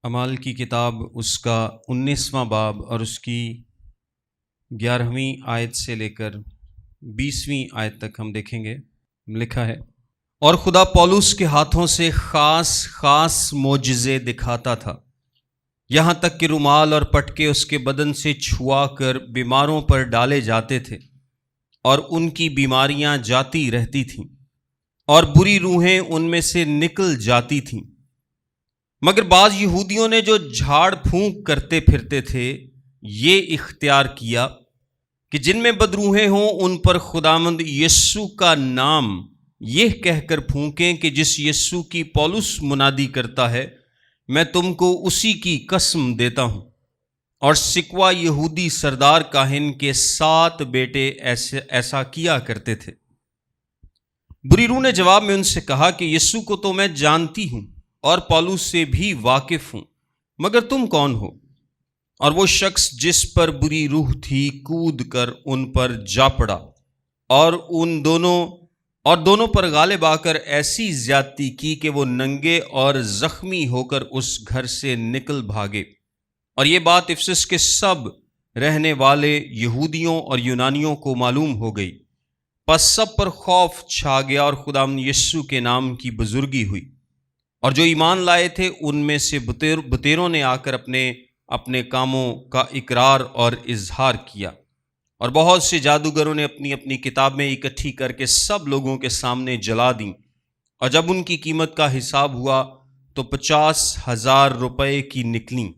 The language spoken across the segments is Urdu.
اعمال کی کتاب اس کا 19واں باب اور اس کی 11ویں آیت سے لے کر 20ویں آیت تک ہم دیکھیں گے۔ لکھا ہے، اور خدا پولس کے ہاتھوں سے خاص خاص معجزے دکھاتا تھا، یہاں تک کہ رومال اور پٹکے اس کے بدن سے چھوا کر بیماروں پر ڈالے جاتے تھے اور ان کی بیماریاں جاتی رہتی تھیں اور بری روحیں ان میں سے نکل جاتی تھیں۔ مگر بعض یہودیوں نے جو جھاڑ پھونک کرتے پھرتے تھے یہ اختیار کیا کہ جن میں بدروحیں ہوں ان پر خداوند یسوع کا نام یہ کہہ کر پھونکیں کہ جس یسوع کی پولس منادی کرتا ہے میں تم کو اسی کی قسم دیتا ہوں۔ اور سکوا یہودی سردار کاہن کے 7 بیٹے ایسا کیا کرتے تھے۔ بری روح نے جواب میں ان سے کہا کہ یسوع کو تو میں جانتی ہوں اور پولس سے بھی واقف ہوں، مگر تم کون ہو؟ اور وہ شخص جس پر بری روح تھی کود کر ان پر جا پڑا اور دونوں پر غالب آ کر ایسی زیادتی کی کہ وہ ننگے اور زخمی ہو کر اس گھر سے نکل بھاگے۔ اور یہ بات افسس کے سب رہنے والے یہودیوں اور یونانیوں کو معلوم ہو گئی، پس سب پر خوف چھا گیا اور خداوند یسوع کے نام کی بزرگی ہوئی۔ اور جو ایمان لائے تھے ان میں سے بطیروں نے آ کر اپنے کاموں کا اقرار اور اظہار کیا، اور بہت سے جادوگروں نے اپنی اپنی کتابیں اکٹھی کر کے سب لوگوں کے سامنے جلا دیں، اور جب ان کی قیمت کا حساب ہوا تو 50,000 روپے کی نکلیں۔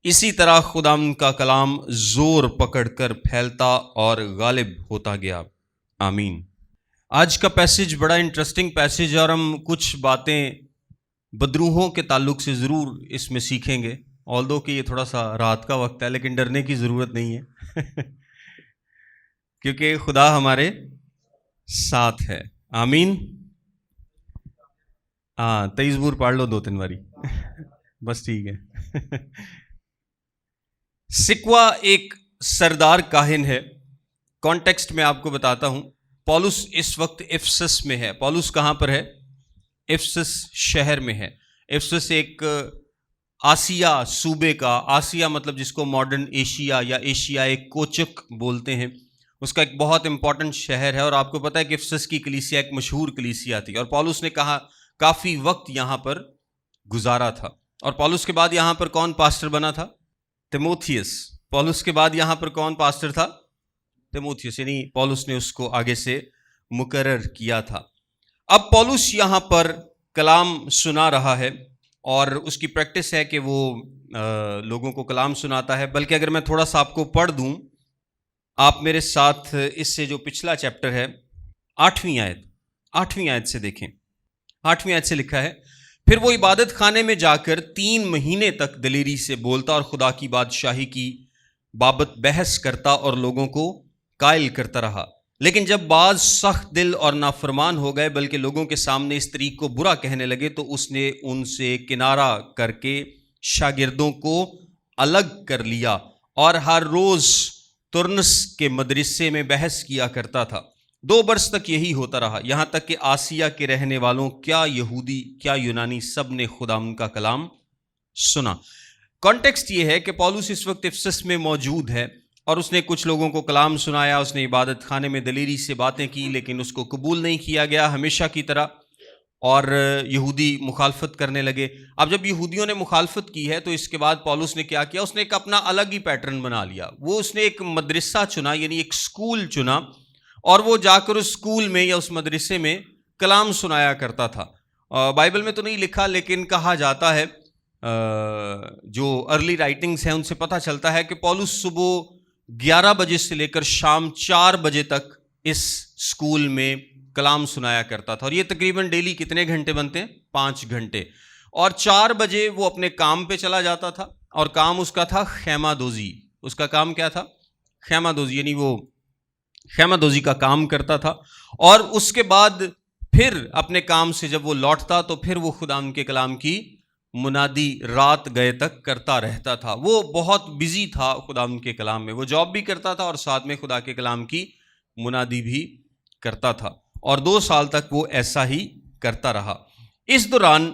اسی طرح خداوند کا کلام زور پکڑ کر پھیلتا اور غالب ہوتا گیا۔ آمین۔ آج کا پیسج بڑا انٹرسٹنگ پیسج ہے، اور ہم کچھ باتیں بدروحوں کے تعلق سے ضرور اس میں سیکھیں گے، آلدو کہ یہ تھوڑا سا رات کا وقت ہے، لیکن ڈرنے کی ضرورت نہیں ہے کیونکہ خدا ہمارے ساتھ ہے۔ آمین۔ 23 بور پڑھ لو 2-3 باری بس ٹھیک ہے۔ سکوا ایک سردار کاہن ہے۔ کانٹیکسٹ میں آپ کو بتاتا ہوں، پولس اس وقت افسس میں ہے۔ پولس کہاں پر ہے؟ افسس شہر میں ہے۔ افسس ایک آسیا صوبے کا، آسیا مطلب جس کو ماڈرن ایشیا یا ایشیائے کوچک بولتے ہیں، اس کا ایک بہت امپورٹنٹ شہر ہے۔ اور آپ کو پتہ ہے کہ افسس کی کلیسیا ایک مشہور کلیسیا تھی، اور پولس نے کہا کافی وقت یہاں پر گزارا تھا۔ اور پولس کے بعد یہاں پر کون پاسٹر بنا تھا؟ تیموتھیوس۔ پولس کے بعد یہاں پر کون پاسٹر تھا؟ تیموتھیوس، یعنی پولس نے اس کو آگے سے مقرر کیا تھا۔ اب پولس یہاں پر کلام سنا رہا ہے، اور اس کی پریکٹس ہے کہ وہ لوگوں کو کلام سناتا ہے۔ بلکہ اگر میں تھوڑا سا آپ کو پڑھ دوں، آپ میرے ساتھ اس سے جو پچھلا چیپٹر ہے 8ویں آیت سے دیکھیں۔ 8ویں آیت سے لکھا ہے، پھر وہ عبادت خانے میں جا کر 3 مہینے تک دلیری سے بولتا اور خدا کی بادشاہی کی بابت بحث کرتا اور لوگوں کو قائل کرتا رہا۔ لیکن جب بعض سخت دل اور نافرمان ہو گئے بلکہ لوگوں کے سامنے اس طریق کو برا کہنے لگے، تو اس نے ان سے کنارہ کر کے شاگردوں کو الگ کر لیا اور ہر روز ترنس کے مدرسے میں بحث کیا کرتا تھا۔ 2 برس تک یہی ہوتا رہا، یہاں تک کہ آسیا کے رہنے والوں کیا یہودی کیا یونانی سب نے خداوند کا کلام سنا۔ کانٹیکسٹ یہ ہے کہ پولس اس وقت افسس میں موجود ہے، اور اس نے کچھ لوگوں کو کلام سنایا، اس نے عبادت خانے میں دلیری سے باتیں کی، لیکن اس کو قبول نہیں کیا گیا ہمیشہ کی طرح، اور یہودی مخالفت کرنے لگے۔ اب جب یہودیوں نے مخالفت کی ہے تو اس کے بعد پولس نے کیا کیا؟ اس نے ایک اپنا الگ ہی پیٹرن بنا لیا۔ اس نے ایک مدرسہ چنا، یعنی ایک سکول چنا، اور وہ جا کر اس سکول میں یا اس مدرسے میں کلام سنایا کرتا تھا۔ بائبل میں تو نہیں لکھا، لیکن کہا جاتا ہے، جو ارلی رائٹنگز ہیں ان سے پتہ چلتا ہے کہ پولس صبح 11 بجے سے لے کر شام 4 بجے تک اس سکول میں کلام سنایا کرتا تھا، اور یہ تقریباً ڈیلی کتنے گھنٹے بنتے ہیں؟ 5 گھنٹے۔ اور 4 بجے وہ اپنے کام پہ چلا جاتا تھا، اور کام اس کا تھا خیمہ دوزی۔ اس کا کام کیا تھا؟ خیمہ دوزی، یعنی وہ خیمہ دوزی کا کام کرتا تھا، اور اس کے بعد پھر اپنے کام سے جب وہ لوٹتا تو پھر وہ خداوند کے کلام کی منادی رات گئے تک کرتا رہتا تھا۔ وہ بہت بزی تھا خداوند کے کلام میں، وہ جاب بھی کرتا تھا اور ساتھ میں خدا کے کلام کی منادی بھی کرتا تھا، اور 2 سال تک وہ ایسا ہی کرتا رہا۔ اس دوران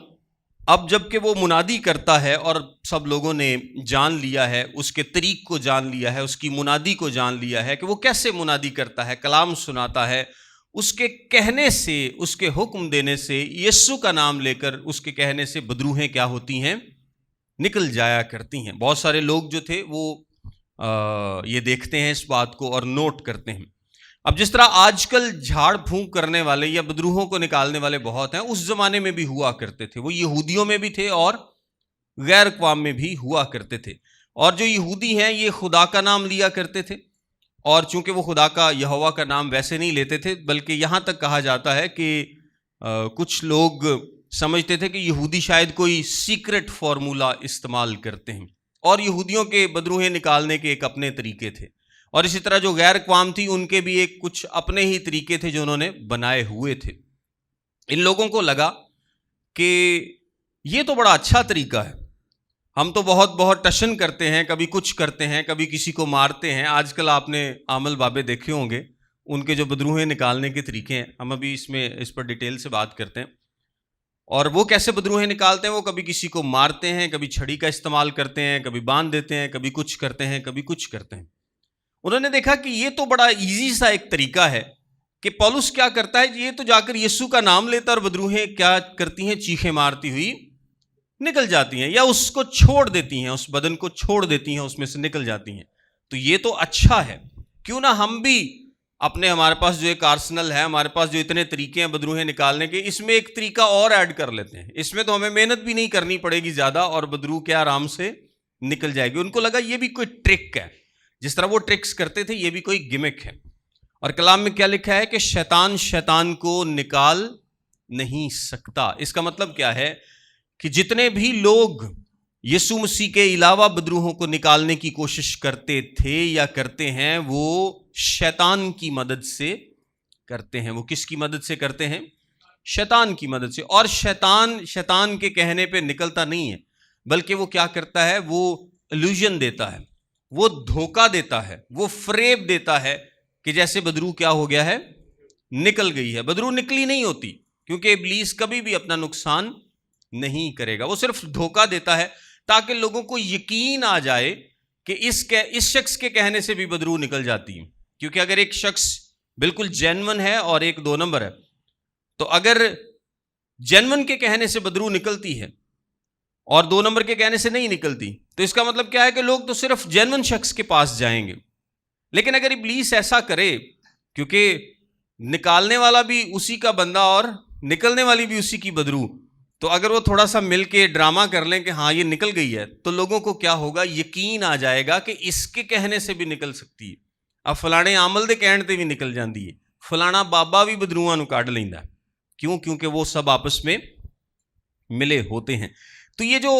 اب جب کہ وہ منادی کرتا ہے اور سب لوگوں نے جان لیا ہے، اس کے طریق کو جان لیا ہے، اس کی منادی کو جان لیا ہے کہ وہ کیسے منادی کرتا ہے، کلام سناتا ہے، اس کے کہنے سے، اس کے حکم دینے سے، یسوع کا نام لے کر اس کے کہنے سے بدروہیں کیا ہوتی ہیں؟ نکل جایا کرتی ہیں۔ بہت سارے لوگ جو تھے وہ یہ دیکھتے ہیں اس بات کو اور نوٹ کرتے ہیں۔ اب جس طرح آج کل جھاڑ پھونک کرنے والے یا بدروہوں کو نکالنے والے بہت ہیں، اس زمانے میں بھی ہوا کرتے تھے۔ وہ یہودیوں میں بھی تھے اور غیر اقوام میں بھی ہوا کرتے تھے۔ اور جو یہودی ہیں یہ خدا کا نام لیا کرتے تھے، اور چونکہ وہ خدا کا، یہوہ کا نام ویسے نہیں لیتے تھے، بلکہ یہاں تک کہا جاتا ہے کہ کچھ لوگ سمجھتے تھے کہ یہودی شاید کوئی سیکرٹ فارمولا استعمال کرتے ہیں، اور یہودیوں کے بدروہیں نکالنے کے ایک اپنے طریقے تھے، اور اسی طرح جو غیر اقوام تھی ان کے بھی ایک کچھ اپنے ہی طریقے تھے جو انہوں نے بنائے ہوئے تھے۔ ان لوگوں کو لگا کہ یہ تو بڑا اچھا طریقہ ہے، ہم تو بہت ٹشن کرتے ہیں، کبھی کچھ کرتے ہیں، کبھی کسی کو مارتے ہیں۔ آج کل آپ نے عامل بابے دیکھے ہوں گے، ان کے جو بدروہیں نکالنے کے طریقے ہیں، ہم ابھی اس پر ڈیٹیل سے بات کرتے ہیں۔ اور وہ کیسے بدروہیں نکالتے ہیں؟ وہ کبھی کسی کو مارتے ہیں، کبھی چھڑی کا استعمال کرتے ہیں، کبھی باندھ دیتے ہیں، کبھی کچھ کرتے ہیں، کبھی کچھ کرتے ہیں۔ انہوں نے دیکھا کہ یہ تو بڑا ایزی سا ایک طریقہ ہے کہ پولس کیا کرتا ہے، یہ تو جا کر یسوع کا نام لیتا اور بدروہیں کیا کرتی ہیں؟ چیخیں مارتی ہوئی نکل جاتی ہیں، یا اس کو چھوڑ دیتی ہیں، اس بدن کو چھوڑ دیتی ہیں، اس میں سے نکل جاتی ہیں۔ تو یہ تو اچھا ہے، کیوں نہ ہم بھی ہمارے پاس جو ایک آرسنل ہے، ہمارے پاس جو اتنے طریقے ہیں بدروہیں نکالنے کے، اس میں ایک طریقہ اور ایڈ کر لیتے ہیں، اس میں تو ہمیں محنت بھی نہیں کرنی پڑے گی زیادہ، اور بدروہ کیا آرام سے نکل جائے گی۔ ان کو لگا یہ بھی کوئی ٹرک ہے، جس طرح وہ ٹرکس کرتے تھے یہ بھی کوئی گمک ہے۔ اور کلام میں کیا لکھا ہے کہ شیطان کو نکال نہیں سکتا۔ اس کا مطلب کیا ہے کہ جتنے بھی لوگ یسوع مسیح کے علاوہ بدروہوں کو نکالنے کی کوشش کرتے تھے یا کرتے ہیں، وہ شیطان کی مدد سے کرتے ہیں۔ وہ کس کی مدد سے کرتے ہیں؟ شیطان کی مدد سے۔ اور شیطان کے کہنے پہ نکلتا نہیں ہے، بلکہ وہ کیا کرتا ہے؟ وہ الوژن دیتا ہے، وہ دھوکہ دیتا ہے، وہ فریب دیتا ہے کہ جیسے بدروہ کیا ہو گیا ہے؟ نکل گئی ہے۔ بدروہ نکلی نہیں ہوتی، کیونکہ ابلیس کبھی بھی اپنا نقصان نہیں کرے گا، وہ صرف دھوکہ دیتا ہے تاکہ لوگوں کو یقین آ جائے کہ اس شخص کے کہنے سے بھی بدروہ نکل جاتی ہے۔ کیونکہ اگر ایک شخص بالکل جینون ہے اور ایک 2 نمبر ہے، تو اگر جینون کے کہنے سے بدروہ نکلتی ہے اور 2 نمبر کے کہنے سے نہیں نکلتی، تو اس کا مطلب کیا ہے کہ لوگ تو صرف جینون شخص کے پاس جائیں گے۔ لیکن اگر ابلیس ایسا کرے، کیونکہ نکالنے والا بھی اسی کا بندہ اور نکلنے والی بھی اسی کی بدروہ، تو اگر وہ تھوڑا سا مل کے ڈرامہ کر لیں کہ ہاں یہ نکل گئی ہے، تو لوگوں کو کیا ہوگا؟ یقین آ جائے گا کہ اس کے کہنے سے بھی نکل سکتی ہے۔ اب فلانے عامل دے کہنے تے بھی نکل جاندی ہے، فلانا بابا بھی بدروہاں نو کڈ لیندا ہے۔ کیوں؟ کیونکہ وہ سب آپس میں ملے ہوتے ہیں۔ تو یہ جو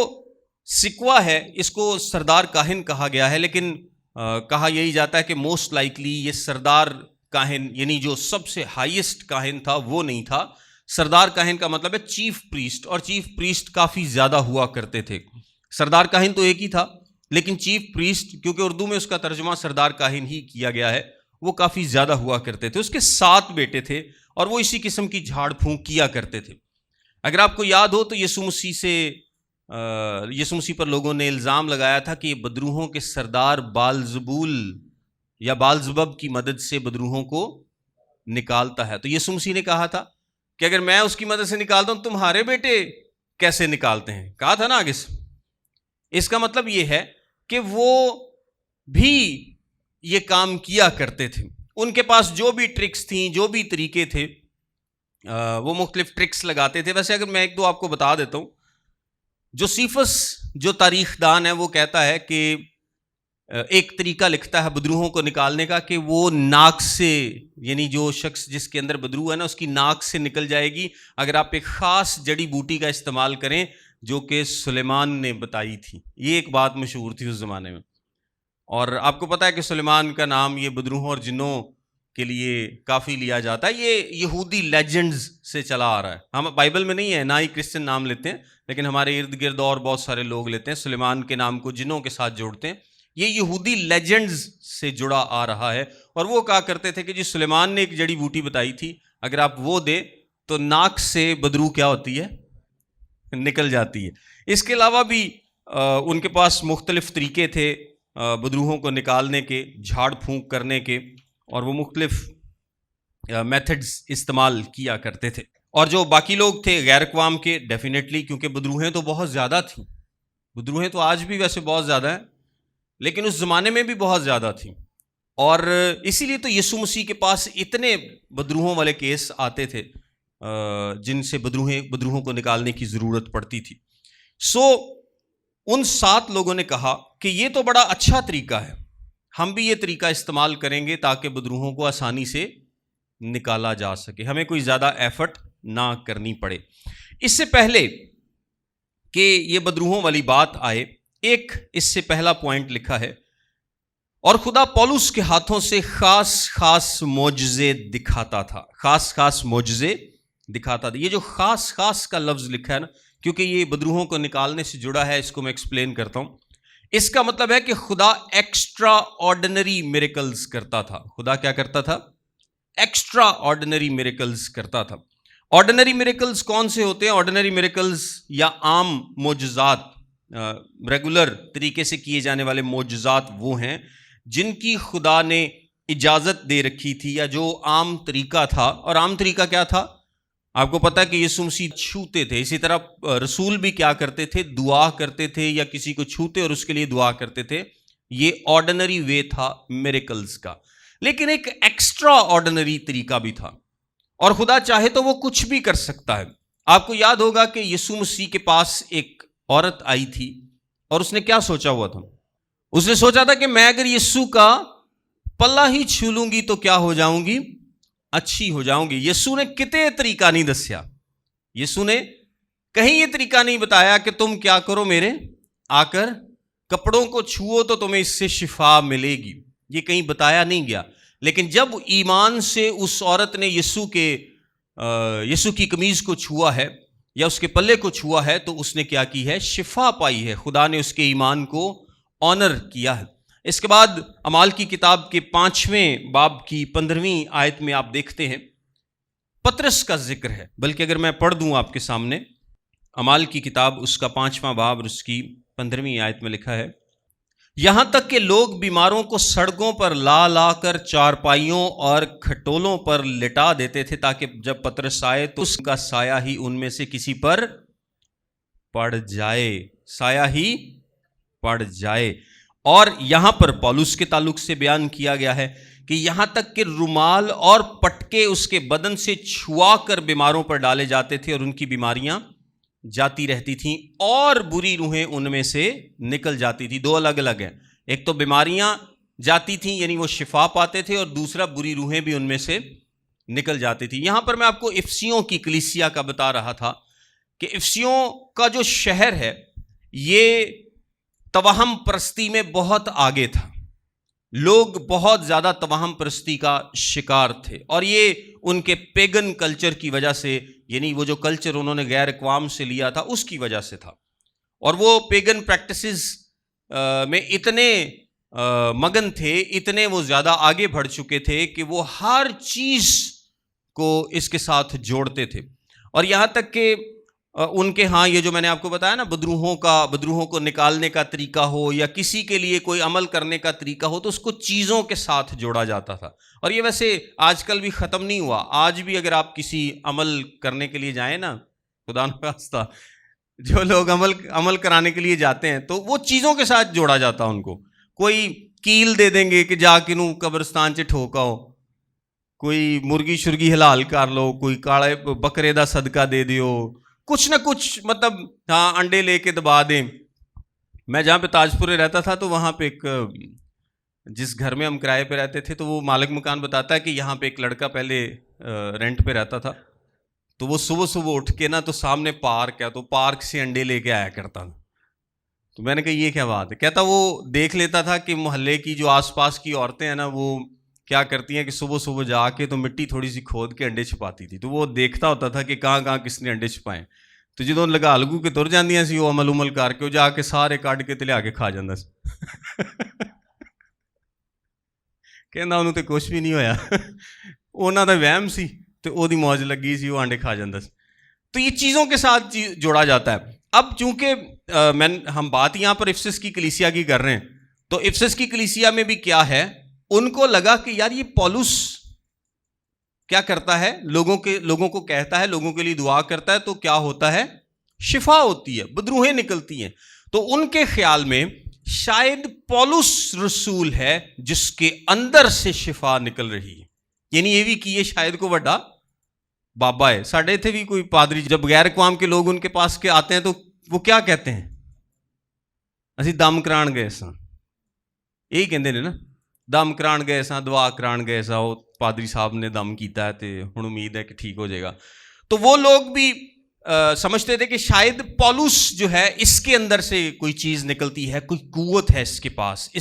سکوہ ہے اس کو سردار کاہن کہا گیا ہے، لیکن کہا یہی جاتا ہے کہ موسٹ لائکلی یہ سردار کاہن، یعنی جو سب سے ہائیسٹ کاہن تھا، وہ نہیں تھا۔ سردار کاہن کا مطلب ہے چیف پریسٹ، اور چیف پریسٹ کافی زیادہ ہوا کرتے تھے۔ سردار کاہن تو ایک ہی تھا، لیکن چیف پریسٹ، کیونکہ اردو میں اس کا ترجمہ سردار کاہن ہی کیا گیا ہے، وہ کافی زیادہ ہوا کرتے تھے۔ اس کے 7 بیٹے تھے اور وہ اسی قسم کی جھاڑ پھونک کیا کرتے تھے۔ اگر آپ کو یاد ہو تو یسوع مسیح پر لوگوں نے الزام لگایا تھا کہ یہ بدروہوں کے سردار بالزبول یا بالزبب کی مدد سے بدروہوں کو نکالتا ہے۔ تو یسوع مسیح نے کہا تھا کہ اگر میں اس کی مدد سے نکالتا ہوں، تمہارے بیٹے کیسے نکالتے ہیں؟ کہا تھا نا آگے سے۔ اس کا مطلب یہ ہے کہ وہ بھی یہ کام کیا کرتے تھے۔ ان کے پاس جو بھی ٹرکس تھیں، جو بھی طریقے تھے، وہ مختلف ٹرکس لگاتے تھے۔ ویسے اگر میں 1-2 آپ کو بتا دیتا ہوں، جوسیفس جو تاریخ دان ہے وہ کہتا ہے کہ ایک طریقہ لکھتا ہے بدروہوں کو نکالنے کا کہ وہ ناک سے، یعنی جو شخص جس کے اندر بدروہ ہے نا، اس کی ناک سے نکل جائے گی اگر آپ ایک خاص جڑی بوٹی کا استعمال کریں جو کہ سلیمان نے بتائی تھی۔ یہ ایک بات مشہور تھی اس زمانے میں، اور آپ کو پتہ ہے کہ سلیمان کا نام یہ بدروہوں اور جنوں کے لیے کافی لیا جاتا ہے۔ یہ یہودی لیجنڈز سے چلا آ رہا ہے، ہم بائبل میں نہیں ہے، نہ ہی کرسچن نام لیتے ہیں، لیکن ہمارے ارد گرد اور بہت سارے لوگ لیتے ہیں، سلیمان کے نام کو جنوں کے ساتھ جوڑتے ہیں۔ یہ یہودی لیجنڈز سے جڑا آ رہا ہے، اور وہ کہا کرتے تھے کہ جی سلیمان نے ایک جڑی بوٹی بتائی تھی، اگر آپ وہ دے تو ناک سے بدروہ کیا ہوتی ہے؟ نکل جاتی ہے. اس کے علاوہ بھی ان کے پاس مختلف طریقے تھے بدروہوں کو نکالنے کے, جھاڑ پھونک کرنے کے, اور وہ مختلف میتھڈز استعمال کیا کرتے تھے. اور جو باقی لوگ تھے غیر اقوام کے, ڈیفینیٹلی, کیونکہ بدروہیں تو بہت زیادہ تھیں. بدروہیں تو آج بھی ویسے بہت زیادہ ہیں, لیکن اس زمانے میں بھی بہت زیادہ تھیں. اور اسی لیے تو یسوع مسیح کے پاس اتنے بدروہوں والے کیس آتے تھے جن سے بدروہوں کو نکالنے کی ضرورت پڑتی تھی. سو ان 7 لوگوں نے کہا کہ یہ تو بڑا اچھا طریقہ ہے, ہم بھی یہ طریقہ استعمال کریں گے تاکہ بدروہوں کو آسانی سے نکالا جا سکے, ہمیں کوئی زیادہ ایفرٹ نہ کرنی پڑے. اس سے پہلے کہ یہ بدروہوں والی بات آئے, ایک اس سے پہلا پوائنٹ لکھا ہے, اور خدا پولس کے ہاتھوں سے خاص معجزے دکھاتا تھا. خاص معجزے دکھاتا تھا. یہ جو خاص کا لفظ لکھا ہے نا, کیونکہ یہ بدروہوں کو نکالنے سے جڑا ہے, اس کو میں ایکسپلین کرتا ہوں. اس کا مطلب ہے کہ خدا ایکسٹرا آرڈنری میریکلز کرتا تھا. خدا کیا کرتا تھا؟ ایکسٹرا آرڈنری میریکلز کرتا تھا. آرڈنری میریکلز کون سے ہوتے ہیں؟ آرڈنری میریکلز یا عام معجزات, ریگولر طریقے سے کیے جانے والے معجزات وہ ہیں جن کی خدا نے اجازت دے رکھی تھی, یا جو عام طریقہ تھا. اور عام طریقہ کیا تھا؟ آپ کو پتا ہے کہ یسوع مسیح چھوتے تھے. اسی طرح رسول بھی کیا کرتے تھے؟ دعا کرتے تھے, یا کسی کو چھوتے اور اس کے لیے دعا کرتے تھے. یہ آرڈنری وے تھا میریکلز کا. لیکن ایک ایکسٹرا آرڈنری طریقہ بھی تھا, اور خدا چاہے تو وہ کچھ بھی کر سکتا ہے. آپ کو یاد ہوگا کہ یسوع مسیح کے پاس ایک عورت آئی تھی, اور اس نے کیا سوچا ہوا تھا؟ اس نے سوچا تھا کہ میں اگر یسوع کا پلہ ہی چھو لوں گی تو کیا ہو جاؤں گی؟ اچھی ہو جاؤں گی. یسوع نے کتے طریقہ نہیں دسیا. یسوع نے کہیں یہ طریقہ نہیں بتایا کہ تم کیا کرو, میرے آ کر کپڑوں کو چھوؤ تو تمہیں اس سے شفا ملے گی. یہ کہیں بتایا نہیں گیا. لیکن جب ایمان سے اس عورت نے یسوع کی قمیض کو چھوا ہے, یا اس کے پلے کو چھوا ہے, تو اس نے کیا کی ہے؟ شفا پائی ہے. خدا نے اس کے ایمان کو آنر کیا ہے. اس کے بعد اعمال کی کتاب کے 5ویں باب کی 15ویں آیت میں آپ دیکھتے ہیں پطرس کا ذکر ہے. بلکہ اگر میں پڑھ دوں آپ کے سامنے, اعمال کی کتاب اس کا 5واں باب اور اس کی 15ویں آیت میں لکھا ہے, یہاں تک کہ لوگ بیماروں کو سڑکوں پر لا کر چارپائیوں اور کھٹولوں پر لٹا دیتے تھے, تاکہ جب پطرس آئے تو اس کا سایہ ہی ان میں سے کسی پر پڑ جائے. سایہ ہی پڑ جائے. اور یہاں پر پولس کے تعلق سے بیان کیا گیا ہے کہ یہاں تک کہ رومال اور پٹکے اس کے بدن سے چھوا کر بیماروں پر ڈالے جاتے تھے, اور ان کی بیماریاں جاتی رہتی تھیں, اور بری روحیں ان میں سے نکل جاتی تھی. 2 الگ الگ ہیں. ایک تو بیماریاں جاتی تھیں, یعنی وہ شفا پاتے تھے, اور دوسرا بری روحیں بھی ان میں سے نکل جاتی تھی. یہاں پر میں آپ کو افسیوں کی کلیسیا کا بتا رہا تھا کہ افسیوں کا جو شہر ہے یہ توہم پرستی میں بہت آگے تھا. لوگ بہت زیادہ توہم پرستی کا شکار تھے, اور یہ ان کے پیگن کلچر کی وجہ سے, یعنی وہ جو کلچر انہوں نے غیر اقوام سے لیا تھا اس کی وجہ سے تھا. اور وہ پیگن پریکٹسز میں اتنے مگن تھے, اتنے وہ زیادہ آگے بڑھ چکے تھے کہ وہ ہر چیز کو اس کے ساتھ جوڑتے تھے. اور یہاں تک کہ ان کے ہاں یہ جو میں نے آپ کو بتایا نا, بدروہوں کو نکالنے کا طریقہ ہو, یا کسی کے لیے کوئی عمل کرنے کا طریقہ ہو, تو اس کو چیزوں کے ساتھ جوڑا جاتا تھا. اور یہ ویسے آج کل بھی ختم نہیں ہوا. آج بھی اگر آپ کسی عمل کرنے کے لیے جائیں نا, خدا نخواستہ جو لوگ عمل کرانے کے لیے جاتے ہیں, تو وہ چیزوں کے ساتھ جوڑا جاتا ان کو. کوئی کیل دے دیں گے کہ جا کے نوں قبرستان چ ٹھوکاؤ, کوئی مرغی شرگی حلال کر لو, کوئی کاڑے بکرے دا صدقہ دے دیو, کچھ نہ کچھ, مطلب ہاں انڈے لے کے دبا دیں. میں جہاں پہ تاج پورے رہتا تھا, تو وہاں پہ ایک, جس گھر میں ہم کرائے پہ رہتے تھے, تو وہ مالک مکان بتاتا ہے کہ یہاں پہ ایک لڑکا پہلے رینٹ پہ رہتا تھا, تو وہ صبح اٹھ کے نا, تو سامنے پارک ہے, تو پارک سے انڈے لے کے آیا کرتا تھا. تو میں نے کہا یہ کیا بات ہے؟ کہتا وہ دیکھ لیتا تھا کہ محلے کی جو آس پاس کی عورتیں ہیں نا, وہ کیا کرتی ہیں کہ صبح جا کے تو مٹی تھوڑی سی کھود کے انڈے چھپاتی تھی. تو وہ دیکھتا ہوتا تھا کہ کہاں کس نے انڈے چھپائے. تو جدوں لگا لگو کے تر جاندیاں سی, وہ عمل کر کے جا کے سارے کٹ کے تے لیا کے کھا جاندا سی. کہندا انہوں تے کچھ بھی نہیں ہویا, انہاں دا وہم سی, تے او دی موج لگی سی, وہ انڈے کھا جاندا سی. تو یہ چیزوں کے ساتھ جوڑا جاتا ہے. اب چونکہ ہم بات یہاں پر افسس کی کلیسیا کی کر رہے ہیں, تو افسس کی کلیسیا میں بھی کیا ہے, ان کو لگا کہ یار یہ پولس کیا کرتا ہے, لوگوں کو کہتا ہے, لوگوں کے لیے دعا کرتا ہے, تو کیا ہوتا ہے, شفا ہوتی ہے, بدروہیں نکلتی ہیں. تو ان کے خیال میں شاید پولس رسول ہے جس کے اندر سے شفا نکل رہی ہے. یعنی یہ بھی کہ یہ شاید کو بڑا بابا ہے. ساڑھے تھے بھی کوئی پادری, جب غیر اقوام کے لوگ ان کے پاس کے آتے ہیں تو وہ کیا کہتے ہیں, اسی دم کران گئے سا, یہی کہندے نے نا, دم کران گئے سا, دعا کران گئے سا, وہ پادری صاحب نے دم کیتا ہے تے ہن امید ہے کہ ٹھیک ہو جائے گا. تو وہ لوگ بھی سمجھتے تھے کہ شاید پولس جو ہے اس کے اندر سے کوئی چیز نکلتی ہے, کوئی قوت ہے اس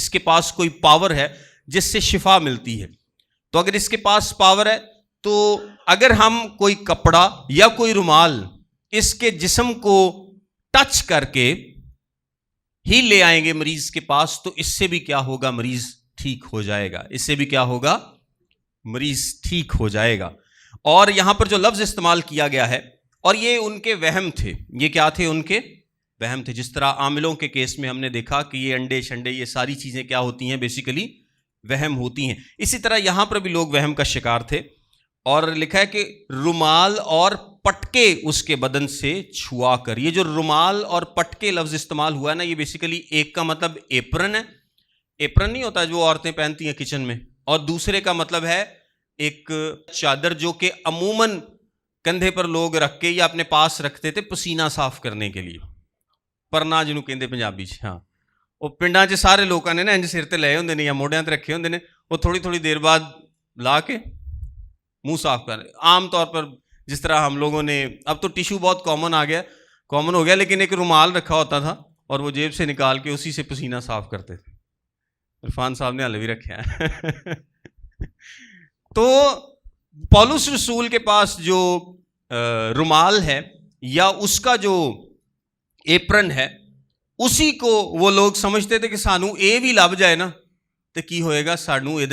کے پاس کوئی پاور ہے جس سے شفا ملتی ہے. تو اگر اس کے پاس پاور ہے تو اگر ہم کوئی کپڑا یا کوئی رومال اس کے جسم کو ٹچ کر کے ہی لے آئیں گے مریض کے پاس, تو اس سے بھی کیا ہوگا, مریض ٹھیک ہو جائے گا. اس سے بھی کیا ہوگا, مریض ٹھیک ہو جائے گا. اور یہاں پر جو لفظ استعمال کیا گیا ہے, اور یہ ان کے وہم تھے. یہ کیا تھے, ان کے وہم تھے. جس طرح عاملوں کے کیس میں ہم نے دیکھا کہ یہ انڈے شنڈے یہ ساری چیزیں کیا ہوتی ہیں, بیسیکلی وہم ہوتی ہیں. اسی طرح یہاں پر بھی لوگ وہم کا شکار تھے, اور لکھا ہے کہ رومال اور پٹکے اس کے بدن سے چھوا کر. یہ جو رومال اور پٹکے لفظ استعمال ہوا ہے نا, یہ بیسیکلی ایک کا مطلب ایپرن ہے. ایپرن نہیں ہوتا جو عورتیں پہنتی ہیں کچن میں, اور دوسرے کا مطلب ہے ایک چادر جو کہ عموماً کندھے پر لوگ رکھ کے یا اپنے پاس رکھتے تھے پسینہ صاف کرنے کے لیے. پرنا جنوں کہندے پنجابی چ. ہاں, وہ پنڈاں 'چ سارے لوگوں نے نا انج سر تے لائے ہوندے نے یا موڑیاں تے رکھے ہوندے نے, وہ تھوڑی تھوڑی دیر بعد لا کے منہ صاف کر. عام طور پر جس طرح ہم لوگوں نے, اب تو ٹیشو بہت کامن ہو گیا, لیکن ایک رومال رکھا ہوتا تھا اور وہ جیب سے نکال کے اسی سے پسینہ صاف کرتے تھے. عرفان صاحب نے حال بھی رکھا ہے. تو پولس رسول کے پاس جو رومال ہے یا اس کا جو ایپرن ہے, اسی کو وہ لوگ سمجھتے تھے کہ سانو اے بھی لب جائے نا تو کی ہوئے گا, سانو یہ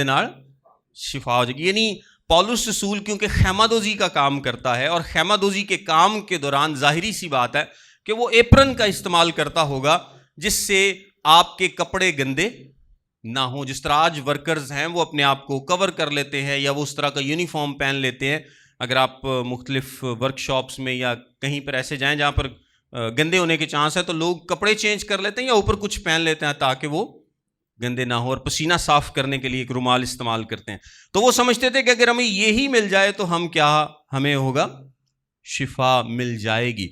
شفا ہو جائے گی. یعنی پولس رسول کیونکہ خیمہ دوزی کا کام کرتا ہے, اور خیمہ دوزی کے کام کے دوران ظاہری سی بات ہے کہ وہ ایپرن کا استعمال کرتا ہوگا جس سے آپ کے کپڑے گندے نہ ہوں. جس طرح آج ورکرز ہیں وہ اپنے آپ کو کور کر لیتے ہیں, یا وہ اس طرح کا یونیفارم پہن لیتے ہیں. اگر آپ مختلف ورک شاپس میں یا کہیں پر ایسے جائیں جہاں پر گندے ہونے کے چانس ہے, تو لوگ کپڑے چینج کر لیتے ہیں یا اوپر کچھ پہن لیتے ہیں تاکہ وہ گندے نہ ہو, اور پسینہ صاف کرنے کے لیے ایک رومال استعمال کرتے ہیں. تو وہ سمجھتے تھے کہ اگر ہمیں یہی مل جائے تو ہمیں ہوگا, شفا مل جائے گی.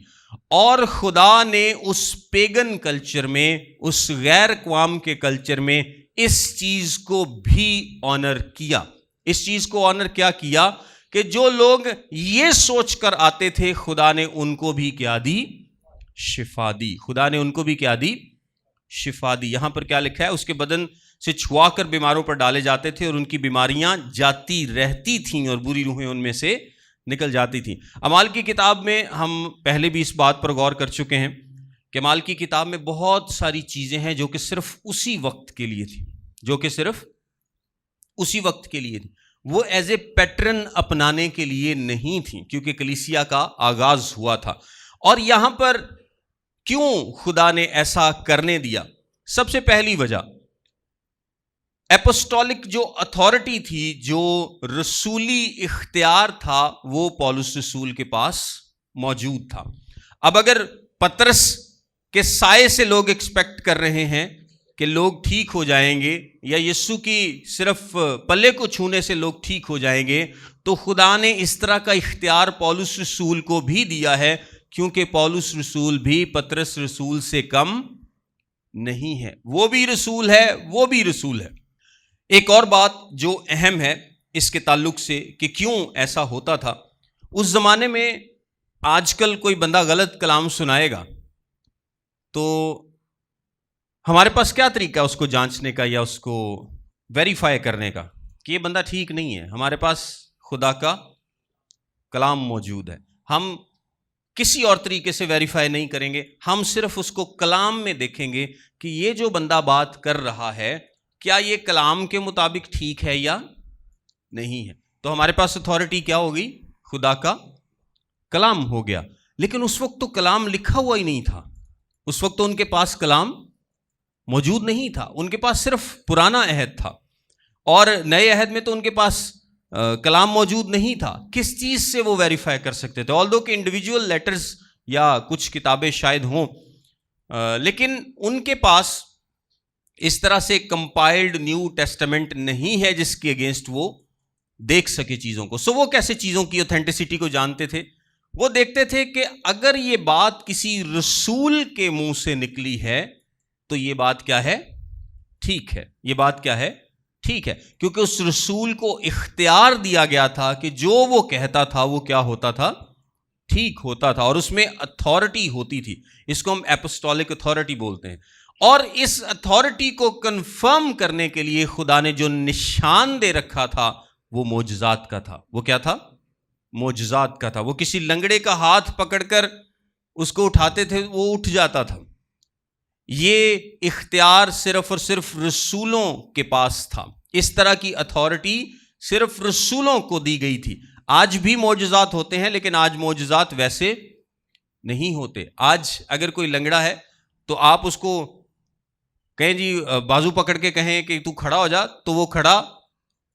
اور خدا نے اس پیگن کلچر میں, اس غیر اقوام کے کلچر میں اس چیز کو بھی آنر کیا. اس چیز کو آنر کیا کیا کہ جو لوگ یہ سوچ کر آتے تھے, خدا نے ان کو بھی کیا دی, شفا دی. خدا نے ان کو بھی کیا دی, شفا دی. یہاں پر کیا لکھا ہے, اس کے بدن سے چھوا کر بیماروں پر ڈالے جاتے تھے اور ان کی بیماریاں جاتی رہتی تھیں اور بری روحیں ان میں سے نکل جاتی تھیں. اعمال کی کتاب میں ہم پہلے بھی اس بات پر غور کر چکے ہیں کہ اعمال کی کتاب میں بہت ساری چیزیں ہیں جو کہ صرف اسی وقت کے لیے تھی, وہ ایز اے پیٹرن اپنانے کے لیے نہیں تھیں, کیونکہ کلیسیا کا آغاز ہوا تھا. اور یہاں پر کیوں خدا نے ایسا کرنے دیا؟ سب سے پہلی وجہ, اپوسٹولک جو اتھارٹی تھی, جو رسولی اختیار تھا, وہ پولس رسول کے پاس موجود تھا. اب اگر پترس کے سائے سے لوگ ایکسپیکٹ کر رہے ہیں کہ لوگ ٹھیک ہو جائیں گے, یا یسوع کی صرف پلے کو چھونے سے لوگ ٹھیک ہو جائیں گے, تو خدا نے اس طرح کا اختیار پولس رسول کو بھی دیا ہے, کیونکہ پولس رسول بھی پترس رسول سے کم نہیں ہے. وہ بھی رسول ہے. ایک اور بات جو اہم ہے اس کے تعلق سے کہ کیوں ایسا ہوتا تھا, اس زمانے میں آج کل کوئی بندہ غلط کلام سنائے گا تو ہمارے پاس کیا طریقہ ہے اس کو جانچنے کا یا اس کو ویریفائی کرنے کا کہ یہ بندہ ٹھیک نہیں ہے؟ ہمارے پاس خدا کا کلام موجود ہے. ہم کسی اور طریقے سے ویریفائی نہیں کریں گے, ہم صرف اس کو کلام میں دیکھیں گے کہ یہ جو بندہ بات کر رہا ہے کیا یہ کلام کے مطابق ٹھیک ہے یا نہیں ہے. تو ہمارے پاس اتھارٹی کیا ہوگی؟ خدا کا کلام ہو گیا. لیکن اس وقت تو کلام لکھا ہوا ہی نہیں تھا، اس وقت تو ان کے پاس کلام موجود نہیں تھا، ان کے پاس صرف پرانا عہد تھا، اور نئے عہد میں تو ان کے پاس کلام موجود نہیں تھا۔ کس چیز سے وہ ویریفائی کر سکتے تھے؟ آلدو کہ انڈیویجول لیٹرز یا کچھ کتابیں شاید ہوں، لیکن ان کے پاس اس طرح سے کمپائلڈ نیو ٹیسٹمنٹ نہیں ہے جس کے اگینسٹ وہ دیکھ سکے چیزوں کو۔ سو وہ کیسے چیزوں کی اوتھینٹسٹی کو جانتے تھے؟ وہ دیکھتے تھے کہ اگر یہ بات کسی رسول کے منہ سے نکلی ہے تو یہ بات کیا ہے؟ ٹھیک ہے، یہ بات کیا ہے؟ ٹھیک ہے، کیونکہ اس رسول کو اختیار دیا گیا تھا کہ جو وہ کہتا تھا وہ کیا ہوتا تھا؟ ٹھیک ہوتا تھا، اور اس میں اتھارٹی ہوتی تھی۔ اس کو ہم اپوسٹولک اتھارٹی بولتے ہیں۔ اور اس اتھارٹی کو کنفرم کرنے کے لیے خدا نے جو نشان دے رکھا تھا وہ معجزات کا تھا۔ وہ کیا تھا؟ معجزات کا تھا۔ وہ کسی لنگڑے کا ہاتھ پکڑ کر اس کو اٹھاتے تھے، وہ اٹھ جاتا تھا۔ یہ اختیار صرف اور صرف رسولوں کے پاس تھا۔ اس طرح کی اتھارٹی صرف رسولوں کو دی گئی تھی۔ آج بھی معجزات ہوتے ہیں، لیکن آج معجزات ویسے نہیں ہوتے۔ آج اگر کوئی لنگڑا ہے تو آپ اس کو کہیں جی بازو پکڑ کے کہیں کہ تو کھڑا ہو جا، تو وہ کھڑا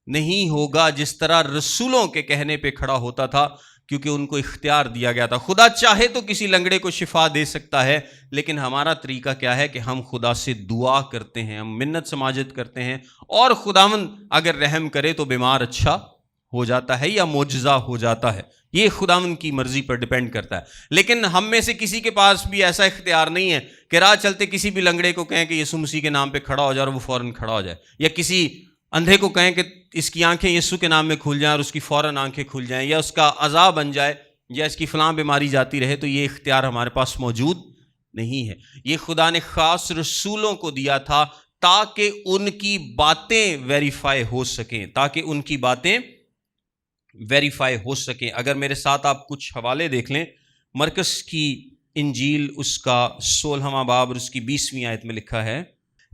نہیں ہوگا جس طرح رسولوں کے کہنے پہ کھڑا ہوتا تھا، کیونکہ ان کو اختیار دیا گیا تھا۔ خدا چاہے تو کسی لنگڑے کو شفا دے سکتا ہے، لیکن ہمارا طریقہ کیا ہے کہ ہم خدا سے دعا کرتے ہیں، ہم منت سماجت کرتے ہیں، اور خداوند اگر رحم کرے تو بیمار اچھا ہو جاتا ہے یا معجزہ ہو جاتا ہے۔ یہ خداوند کی مرضی پر ڈیپینڈ کرتا ہے۔ لیکن ہم میں سے کسی کے پاس بھی ایسا اختیار نہیں ہے کہ راہ چلتے کسی بھی لنگڑے کو کہیں کہ یسوع مسیح کے نام پہ کھڑا ہو جائے اور وہ فوراً کھڑا ہو جائے، یا کسی اندھے کو کہیں کہ اس کی آنکھیں یسوع کے نام میں کھل جائیں اور اس کی فوراً آنکھیں کھل جائیں، یا اس کا عذاب بن جائے، یا اس کی فلاں بیماری جاتی رہے۔ تو یہ اختیار ہمارے پاس موجود نہیں ہے۔ یہ خدا نے خاص رسولوں کو دیا تھا تاکہ ان کی باتیں ویریفائی ہو سکیں، تاکہ ان کی باتیں ویریفائی ہو سکیں۔ اگر میرے ساتھ آپ کچھ حوالے دیکھ لیں، مرکز کی انجیل اس کا 16واں باب اور اس کی 20ویں آیت میں لکھا ہے،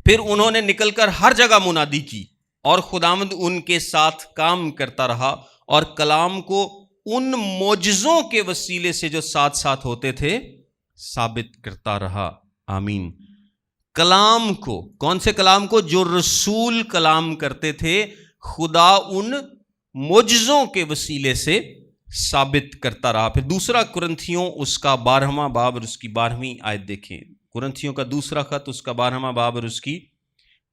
پھر انہوں نے نکل کر ہر جگہ منادی کی اور خداوند ان کے ساتھ کام کرتا رہا اور کلام کو ان معجزوں کے وسیلے سے جو ساتھ ساتھ ہوتے تھے ثابت کرتا رہا۔ آمین۔ کلام کو، کون سے کلام کو؟ جو رسول کلام کرتے تھے، خدا ان معجزوں کے وسیلے سے ثابت کرتا رہا۔ پھر دوسرا کرنتھیوں اس کا 12واں باب اور اس کی 12ویں آیت دیکھیں۔ کرنتھیوں کا دوسرا خط اس کا 12واں باب اور اس کی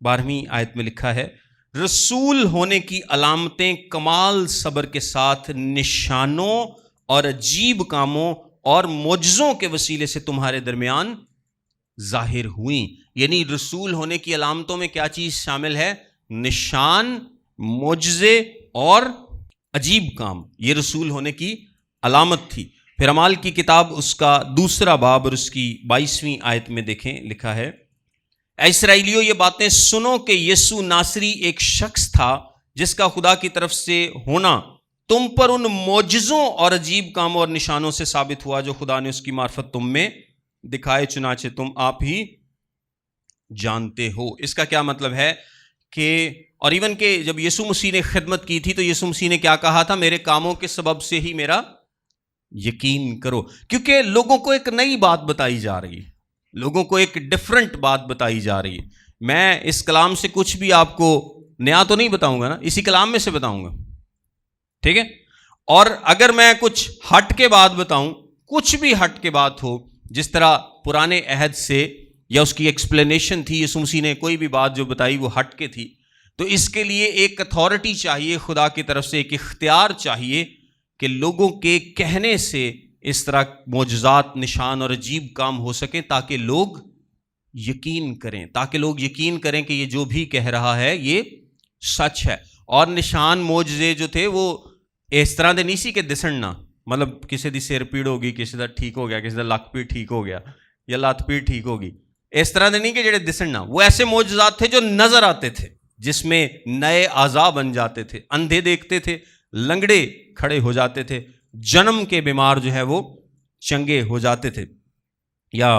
12ویں آیت میں لکھا ہے، رسول ہونے کی علامتیں کمال صبر کے ساتھ نشانوں اور عجیب کاموں اور معجزوں کے وسیلے سے تمہارے درمیان ظاہر ہوئیں۔ یعنی رسول ہونے کی علامتوں میں کیا چیز شامل ہے؟ نشان، معجزے اور عجیب کام۔ یہ رسول ہونے کی علامت تھی۔ پھر اعمال کی کتاب اس کا دوسرا باب اور اس کی 22ویں آیت میں دیکھیں، لکھا ہے، اے اسرائیلیوں یہ باتیں سنو کہ یسوع ناصری ایک شخص تھا جس کا خدا کی طرف سے ہونا تم پر ان معجزوں اور عجیب کاموں اور نشانوں سے ثابت ہوا جو خدا نے اس کی معرفت تم میں دکھائے، چنانچہ تم آپ ہی جانتے ہو۔ اس کا کیا مطلب ہے کہ اور ایون کہ جب یسوع مسیح نے خدمت کی تھی تو یسوع مسیح نے کیا کہا تھا؟ میرے کاموں کے سبب سے ہی میرا یقین کرو، کیونکہ لوگوں کو ایک نئی بات بتائی جا رہی ہے، لوگوں کو ایک ڈفرنٹ بات بتائی جا رہی ہے۔ میں اس کلام سے کچھ بھی آپ کو نیا تو نہیں بتاؤں گا نا، اسی کلام میں سے بتاؤں گا، ٹھیک ہے؟ اور اگر میں کچھ ہٹ کے بات بتاؤں، کچھ بھی ہٹ کے بات ہو، جس طرح پرانے عہد سے یا اس کی ایکسپلینیشن تھی، یسوع مسیح نے کوئی بھی بات جو بتائی وہ ہٹ کے تھی، تو اس کے لیے ایک اتھارٹی چاہیے، خدا کی طرف سے ایک اختیار چاہیے کہ لوگوں کے کہنے سے اس طرح معجزات، نشان اور عجیب کام ہو سکیں تاکہ لوگ یقین کریں، تاکہ لوگ یقین کریں کہ یہ جو بھی کہہ رہا ہے یہ سچ ہے۔ اور نشان معجزے جو تھے وہ اس طرح دے نہیں سی کہ دسنا، مطلب کسی دی سر پیڑ ہوگی، کسی دا ٹھیک ہو گیا، کسی دا لک پیڑ ٹھیک ہو گیا یا لات پیڑ ٹھیک ہوگی، اس طرح دے نہیں کہ جڑے دسنا۔ وہ ایسے معجزات تھے جو نظر آتے تھے، جس میں نئے اعضاء بن جاتے تھے، اندھے دیکھتے تھے، لنگڑے کھڑے ہو جاتے تھے، جنم کے بیمار جو ہے وہ چنگے ہو جاتے تھے، یا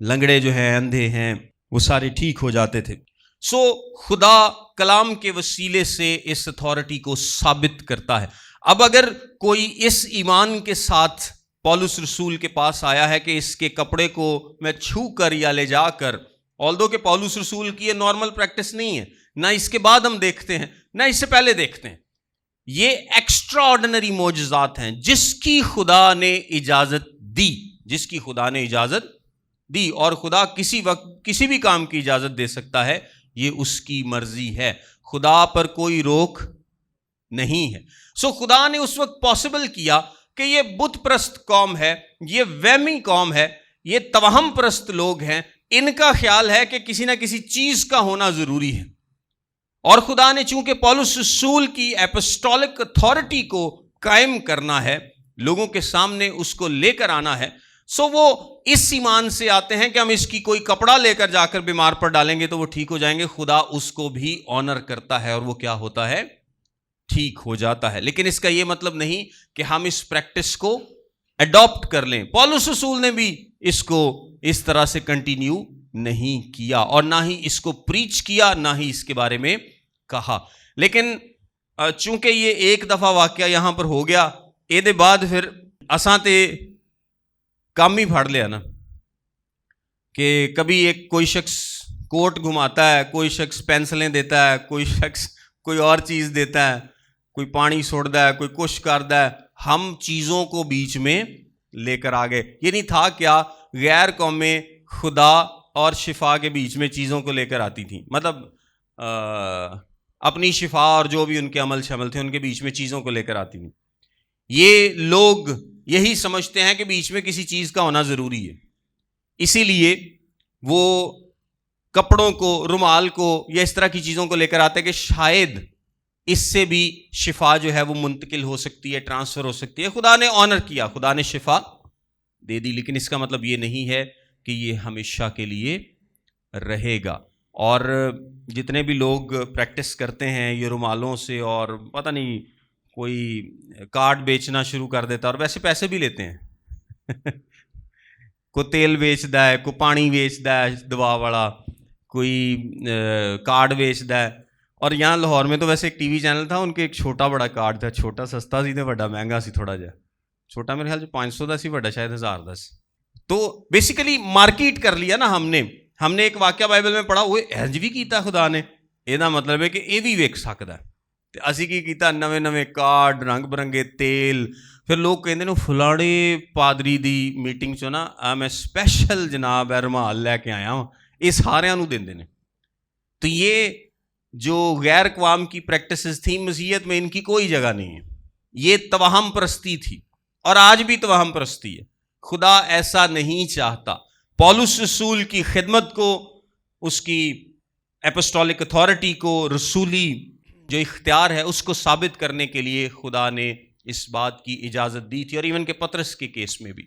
لنگڑے جو ہیں، اندھے ہیں، وہ سارے ٹھیک ہو جاتے تھے۔ سو خدا کلام کے وسیلے سے اس اتھارٹی کو ثابت کرتا ہے۔ اب اگر کوئی اس ایمان کے ساتھ پولس رسول کے پاس آیا ہے کہ اس کے کپڑے کو میں چھو کر یا لے جا کر، آلدو کہ پولس رسول کی یہ نارمل پریکٹس نہیں ہے، نہ اس کے بعد ہم دیکھتے ہیں نہ اس سے پہلے دیکھتے ہیں، یہ ایکسٹرا آرڈنری معجزات ہیں جس کی خدا نے اجازت دی، جس کی خدا نے اجازت دی، اور خدا کسی وقت کسی بھی کام کی اجازت دے سکتا ہے، یہ اس کی مرضی ہے، خدا پر کوئی روک نہیں ہے۔ سو خدا نے اس وقت پاسبل کیا کہ یہ بت پرست قوم ہے، یہ وہمی قوم ہے، یہ توہم پرست لوگ ہیں، ان کا خیال ہے کہ کسی نہ کسی چیز کا ہونا ضروری ہے، اور خدا نے چونکہ پولس رسول کی اپسٹولک اتھارٹی کو قائم کرنا ہے، لوگوں کے سامنے اس کو لے کر آنا ہے، سو وہ اس ایمان سے آتے ہیں کہ ہم اس کی کوئی کپڑا لے کر جا کر بیمار پر ڈالیں گے تو وہ ٹھیک ہو جائیں گے، خدا اس کو بھی آنر کرتا ہے اور وہ کیا ہوتا ہے، ٹھیک ہو جاتا ہے۔ لیکن اس کا یہ مطلب نہیں کہ ہم اس پریکٹس کو اڈاپٹ کر لیں، پولس رسول نے بھی اس کو اس طرح سے کنٹینیو نہیں کیا اور نہ ہی اس کو پریچ کیا، نہ ہی اس کے بارے میں کہا۔ لیکن چونکہ یہ ایک دفعہ واقعہ یہاں پر ہو گیا، اے دے بعد پھر اساں تے کام ہی پھاڑ لیا نا، کہ کبھی ایک کوئی شخص کوٹ گھماتا ہے، کوئی شخص پینسلیں دیتا ہے، کوئی شخص کوئی اور چیز دیتا ہے، کوئی پانی چھوڑتا ہے، کوئی کچھ کرتا ہے، ہم چیزوں کو بیچ میں لے کر آ گئے۔ یہ نہیں تھا کیا غیر قومیں خدا اور شفا کے بیچ میں چیزوں کو لے کر آتی تھیں، مطلب اپنی شفا اور جو بھی ان کے عمل شمل تھے ان کے بیچ میں چیزوں کو لے کر آتی تھیں۔ یہ لوگ یہی سمجھتے ہیں کہ بیچ میں کسی چیز کا ہونا ضروری ہے، اسی لیے وہ کپڑوں کو، رومال کو یا اس طرح کی چیزوں کو لے کر آتے ہیں کہ شاید اس سے بھی شفا جو ہے وہ منتقل ہو سکتی ہے، ٹرانسفر ہو سکتی ہے۔ خدا نے آنر کیا، خدا نے شفا دے دی، لیکن اس کا مطلب یہ نہیں ہے کہ یہ ہمیشہ کے لیے رہے گا۔ اور جتنے بھی لوگ پریکٹس کرتے ہیں یہ رومالوں سے، اور پتہ نہیں کوئی کارڈ بیچنا شروع کر دیتا ہے اور ویسے پیسے بھی لیتے ہیں کوئی تیل بیچتا ہے، کوئی پانی بیچتا ہے دوا والا، کوئی کارڈ بیچتا ہے۔ اور یہاں لاہور میں تو ویسے ایک ٹی وی چینل تھا، ان کے ایک چھوٹا بڑا کارڈ تھا، چھوٹا سستا سی تے بڑا مہنگا سی، تھوڑا جہا چھوٹا میرے خیال سے 500 دا سی، بڑا شاید 1000 دا سی۔ تو بیسیکلی مارکیٹ کر لیا نا ہم نے ایک واقعہ بائبل میں پڑھا، وہ انج بھی کیتا خدا نے، یہ مطلب ہے کہ یہ بھی ویک سکتا ہے۔ تے اسی کی کیتا، نویں کارڈ، رنگ برنگے تیل، پھر لوگ کہندے نے فلاڑے پادری دی میٹنگ چ نا میں سپیشل جناب رومال لے کے آیا ہوں، یہ سارے نو دیندے نے۔ تو یہ جو غیر اقوام کی پریکٹسز تھیں مسیحیت میں، ان کی کوئی جگہ نہیں ہے، یہ توہم پرستی تھی اور آج بھی توہم پرستی ہے۔ خدا ایسا نہیں چاہتا۔ پولس رسول کی خدمت کو، اس کی اپسٹولک اتھارٹی کو، رسولی جو اختیار ہے اس کو ثابت کرنے کے لیے خدا نے اس بات کی اجازت دی تھی، اور ایون کہ پطرس کے کیس میں بھی،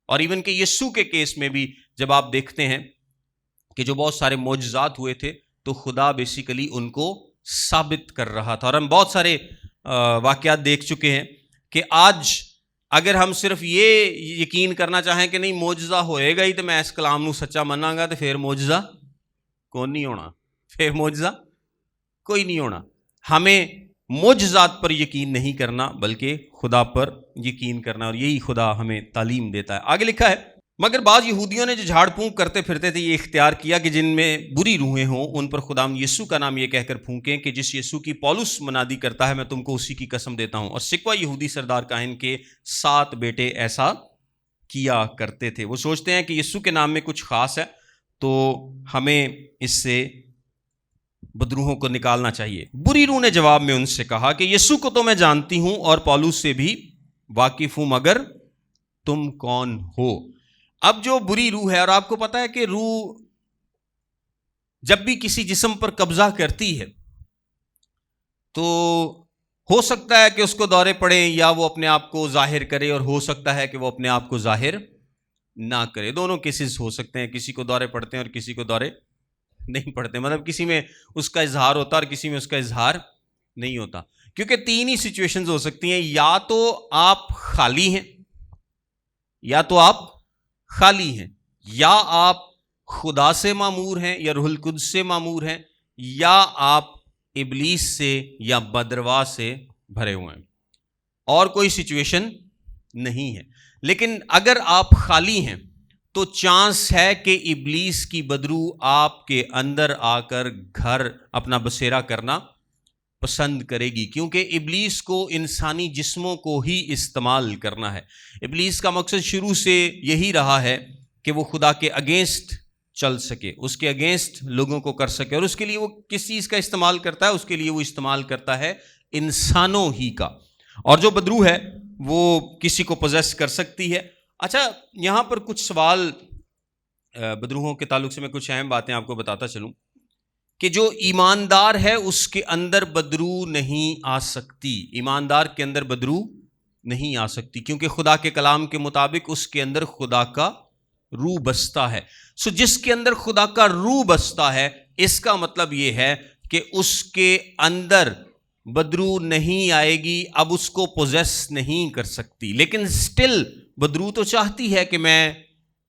اور ایون کہ یسوع کے کیس میں بھی جب آپ دیکھتے ہیں کہ جو بہت سارے معجزات ہوئے تھے تو خدا بیسیکلی ان کو ثابت کر رہا تھا۔ اور ہم بہت سارے واقعات دیکھ چکے ہیں کہ آج اگر ہم صرف یہ یقین کرنا چاہیں کہ نہیں معجزہ ہوئے گا ہی تو میں اس کلام نو سچا مناں گا، تو پھر معجزہ کون نہیں ہونا، پھر معجزہ کوئی نہیں ہونا۔ ہمیں معجزات پر یقین نہیں کرنا بلکہ خدا پر یقین کرنا، اور یہی خدا ہمیں تعلیم دیتا ہے۔ آگے لکھا ہے، مگر بعض یہودیوں نے جو جھاڑ پھونک کرتے پھرتے تھے یہ اختیار کیا کہ جن میں بری روحیں ہوں ان پر خداوند یسوع کا نام یہ کہہ کر پھونکیں کہ جس یسوع کی پولس منادی کرتا ہے میں تم کو اسی کی قسم دیتا ہوں۔ اور سکوہ یہودی سردار کاہن کے 7 بیٹے ایسا کیا کرتے تھے۔ وہ سوچتے ہیں کہ یسوع کے نام میں کچھ خاص ہے تو ہمیں اس سے بدروحوں کو نکالنا چاہیے۔ بری روح نے جواب میں ان سے کہا کہ یسوع کو تو میں جانتی ہوں اور پولس سے بھی واقف ہوں، مگر تم کون ہو؟ اب جو بری روح ہے، اور آپ کو پتا ہے کہ روح جب بھی کسی جسم پر قبضہ کرتی ہے تو ہو سکتا ہے کہ اس کو دورے پڑیں یا وہ اپنے آپ کو ظاہر کرے، اور ہو سکتا ہے کہ وہ اپنے آپ کو ظاہر نہ کرے۔ دونوں کیسز ہو سکتے ہیں، کسی کو دورے پڑتے ہیں اور کسی کو دورے نہیں پڑتے، مطلب کسی میں اس کا اظہار ہوتا ہے اور کسی میں اس کا اظہار نہیں ہوتا، کیونکہ 3 ہی سچویشنز ہو سکتی ہیں، یا تو آپ خالی ہیں، یا تو آپ خالی ہیں، یا آپ خدا سے معمور ہیں یا روح القدس سے معمور ہیں، یا آپ ابلیس سے یا بدرواہ سے بھرے ہوئے ہیں، اور کوئی سچویشن نہیں ہے۔ لیکن اگر آپ خالی ہیں تو چانس ہے کہ ابلیس کی بدرو آپ کے اندر آ کر گھر اپنا بسیرا کرنا پسند کرے گی، کیونکہ ابلیس کو انسانی جسموں کو ہی استعمال کرنا ہے۔ ابلیس کا مقصد شروع سے یہی رہا ہے کہ وہ خدا کے اگینسٹ چل سکے، اس کے اگینسٹ لوگوں کو کر سکے، اور اس کے لیے وہ کس چیز کا استعمال کرتا ہے؟ اس کے لیے وہ استعمال کرتا ہے انسانوں ہی کا، اور جو بدرو ہے وہ کسی کو پوزیس کر سکتی ہے۔ اچھا، یہاں پر کچھ سوال بدروہوں کے تعلق سے میں کچھ اہم باتیں آپ کو بتاتا چلوں کہ جو ایماندار ہے اس کے اندر بدرو نہیں آ سکتی، ایماندار کے اندر بدرو نہیں آ سکتی، کیونکہ خدا کے کلام کے مطابق اس کے اندر خدا کا روح بستا ہے۔ سو جس کے اندر خدا کا روح بستا ہے، اس کا مطلب یہ ہے کہ اس کے اندر بدرو نہیں آئے گی، اب اس کو پوزیس نہیں کر سکتی، لیکن سٹل بدرو تو چاہتی ہے کہ میں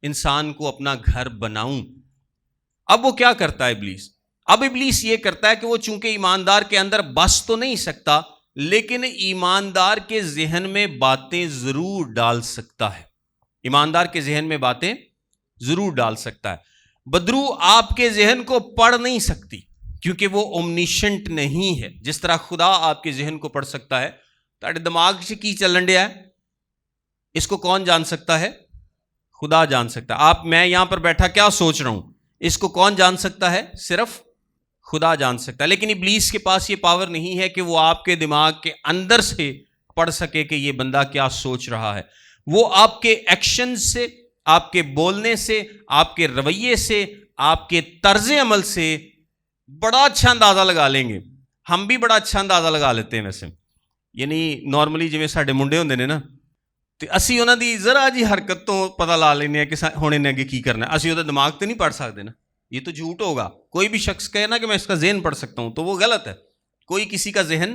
انسان کو اپنا گھر بناؤں۔ اب وہ کیا کرتا ہے ابلیس؟ اب ابلیس یہ کرتا ہے کہ وہ چونکہ ایماندار کے اندر بس تو نہیں سکتا، لیکن ایماندار کے ذہن میں باتیں ضرور ڈال سکتا ہے، ایماندار کے ذہن میں باتیں ضرور ڈال سکتا ہے۔ بدرو آپ کے ذہن کو پڑھ نہیں سکتی، کیونکہ وہ اومنیشنٹ نہیں ہے۔ جس طرح خدا آپ کے ذہن کو پڑھ سکتا ہے، تاڑے دماغ سے کی چلن ڈیا ہے، اس کو کون جان سکتا ہے؟ خدا جان سکتا ہے۔ میں یہاں پر بیٹھا کیا سوچ رہا ہوں، اس کو کون جان سکتا ہے؟ صرف خدا جان سکتا ہے۔ لیکن ابلیس کے پاس یہ پاور نہیں ہے کہ وہ آپ کے دماغ کے اندر سے پڑھ سکے کہ یہ بندہ کیا سوچ رہا ہے۔ وہ آپ کے ایکشن سے، آپ کے بولنے سے، آپ کے رویے سے، آپ کے طرز عمل سے بڑا اچھا اندازہ لگا لیں گے۔ ہم بھی بڑا اچھا اندازہ لگا لیتے ہیں ویسے، یعنی نارملی جویں ساڈے منڈے ہوندے نے نا، تے اسی انہاں دی ذرا جی حرکت تو پتہ لا لینے ہیں کہ ہن انہیں اگے کی کرنا ہے۔ اسی وہ دماغ تے نہیں پڑھ سکتے نا، یہ تو جھوٹ ہوگا۔ کوئی بھی شخص کہے نا کہ میں اس کا ذہن پڑھ سکتا ہوں تو وہ غلط ہے، کوئی کسی کا ذہن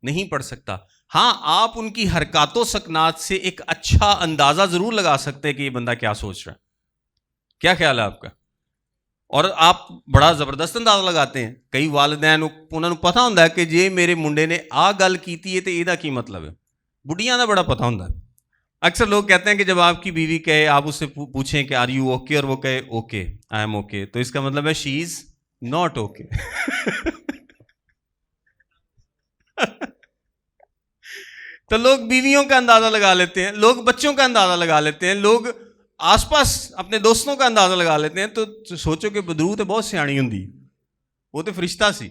نہیں پڑھ سکتا۔ ہاں، آپ ان کی حرکات و سکنات سے ایک اچھا اندازہ ضرور لگا سکتے ہیں کہ یہ بندہ کیا سوچ رہا ہے۔ کیا خیال ہے آپ کا؟ اور آپ بڑا زبردست اندازہ لگاتے ہیں۔ کئی والدین انہوں نے پتہ ہوندا ہے کہ جے میرے منڈے نے آ گل کیتی ہے تے ایدا کی مطلب ہے۔ بڑھیاں دا بڑا پتہ ہوندا ہے۔ اکثر لوگ کہتے ہیں کہ جب آپ کی بیوی کہے، آپ اس سے پوچھیں کہ آر یو اوکے، اور وہ کہے اوکے، آئی ایم اوکے، تو اس کا مطلب ہے شی از ناٹ اوکے۔ تو لوگ بیویوں کا اندازہ لگا لیتے ہیں، لوگ بچوں کا اندازہ لگا لیتے ہیں، لوگ آس پاس اپنے دوستوں کا اندازہ لگا لیتے ہیں۔ تو سوچو کہ بدرو تو بہت سیاਣੀ ہوندی، وہ تو فرشتہ سی۔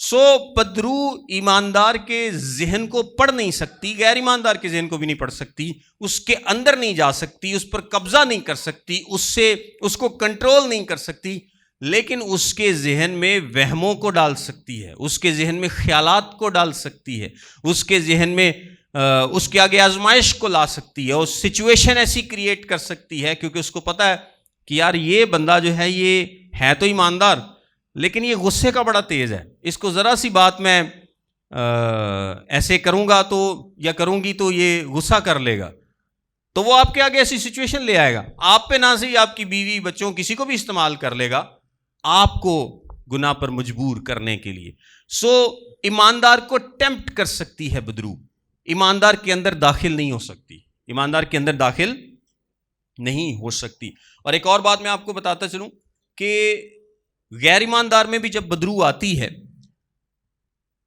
سو بدرو ایماندار کے ذہن کو پڑھ نہیں سکتی، غیر ایماندار کے ذہن کو بھی نہیں پڑھ سکتی، اس کے اندر نہیں جا سکتی، اس پر قبضہ نہیں کر سکتی، اس کو کنٹرول نہیں کر سکتی، لیکن اس کے ذہن میں وہموں کو ڈال سکتی ہے، اس کے ذہن میں خیالات کو ڈال سکتی ہے، اس کے ذہن میں اس کے آگے آزمائش کو لا سکتی ہے، اور سچویشن ایسی کریٹ کر سکتی ہے، کیونکہ اس کو پتہ ہے کہ یار یہ بندہ جو ہے یہ ہے تو ایماندار، لیکن یہ غصے کا بڑا تیز ہے، اس کو ذرا سی بات میں ایسے کروں گا تو یا کروں گی تو یہ غصہ کر لے گا، تو وہ آپ کے آگے ایسی سچویشن لے آئے گا۔ آپ پہ نہ صحیح آپ کی بیوی، بچوں، کسی کو بھی استعمال کر لے گا آپ کو گناہ پر مجبور کرنے کے لیے۔ سو ایماندار کو ٹیمپٹ کر سکتی ہے بدرو، ایماندار کے اندر داخل نہیں ہو سکتی، ایماندار کے اندر داخل نہیں ہو سکتی۔ اور ایک اور بات میں آپ کو بتاتا چلوں کہ غیر ایماندار میں بھی جب بدرو آتی ہے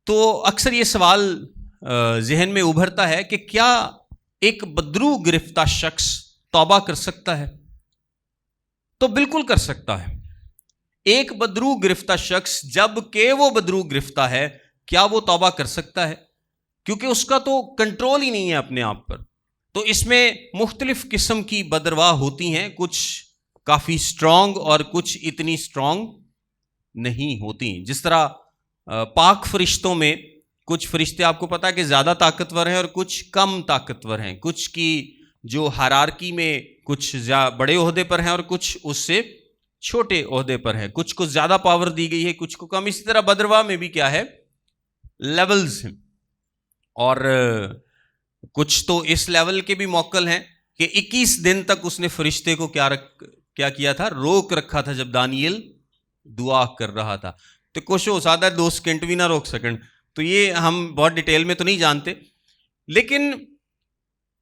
تو اکثر یہ سوال ذہن میں ابھرتا ہے کہ کیا ایک بدرو گرفتہ شخص توبہ کر سکتا ہے؟ تو بالکل کر سکتا ہے۔ ایک بدرو گرفتہ شخص جب کہ وہ بدرو گرفتہ ہے، کیا وہ توبہ کر سکتا ہے؟ کیونکہ اس کا تو کنٹرول ہی نہیں ہے اپنے آپ پر۔ تو اس میں مختلف قسم کی بدرواہ ہوتی ہیں، کچھ کافی سٹرونگ اور کچھ اتنی سٹرونگ نہیں ہوتی۔ جس طرح پاک فرشتوں میں کچھ فرشتے آپ کو پتا ہے کہ زیادہ طاقتور ہیں اور کچھ کم طاقتور ہیں، کچھ کی جو ہیرارکی میں کچھ بڑے عہدے پر ہیں اور کچھ اس سے چھوٹے عہدے پر ہیں، کچھ کو زیادہ پاور دی گئی ہے، کچھ کو کم۔ اسی طرح بدرواہ میں بھی کیا ہے؟ لیولز ہیں، اور کچھ تو اس لیول کے بھی موکل ہیں کہ 21 دن تک اس نے فرشتے کو کیا کیا تھا؟ روک رکھا تھا جب دانیل دعا کر رہا تھا۔ تو کچھ ہو سکتا ہے 2 سیکنڈ بھی نہ روک سکیں، تو یہ ہم بہت ڈیٹیل میں تو نہیں جانتے، لیکن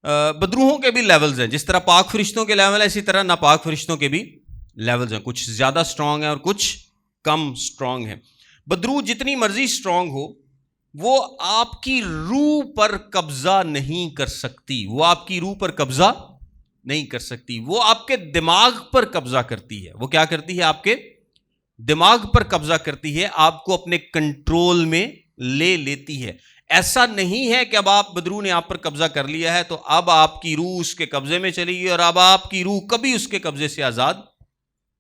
بدروحوں کے بھی لیولز ہیں. جس طرح پاک فرشتوں کے لیول ہے اسی طرح ناپاک فرشتوں کے بھی لیولز ہیں. کچھ زیادہ سٹرونگ ہیں اور کچھ کم سٹرونگ ہیں. بدروح جتنی مرضی سٹرونگ ہو وہ آپ کی روح پر قبضہ نہیں کر سکتی. وہ آپ کی روح پر قبضہ نہیں کر سکتی. وہ آپ کے دماغ پر قبضہ کرتی ہے. وہ کیا کرتی ہے؟ آپ کے دماغ پر قبضہ کرتی ہے, آپ کو اپنے کنٹرول میں لے لیتی ہے. ایسا نہیں ہے کہ اب آپ بدروح نے آپ پر قبضہ کر لیا ہے تو اب آپ کی روح اس کے قبضے میں چلی گئی اور اب آپ کی روح کبھی اس کے قبضے سے آزاد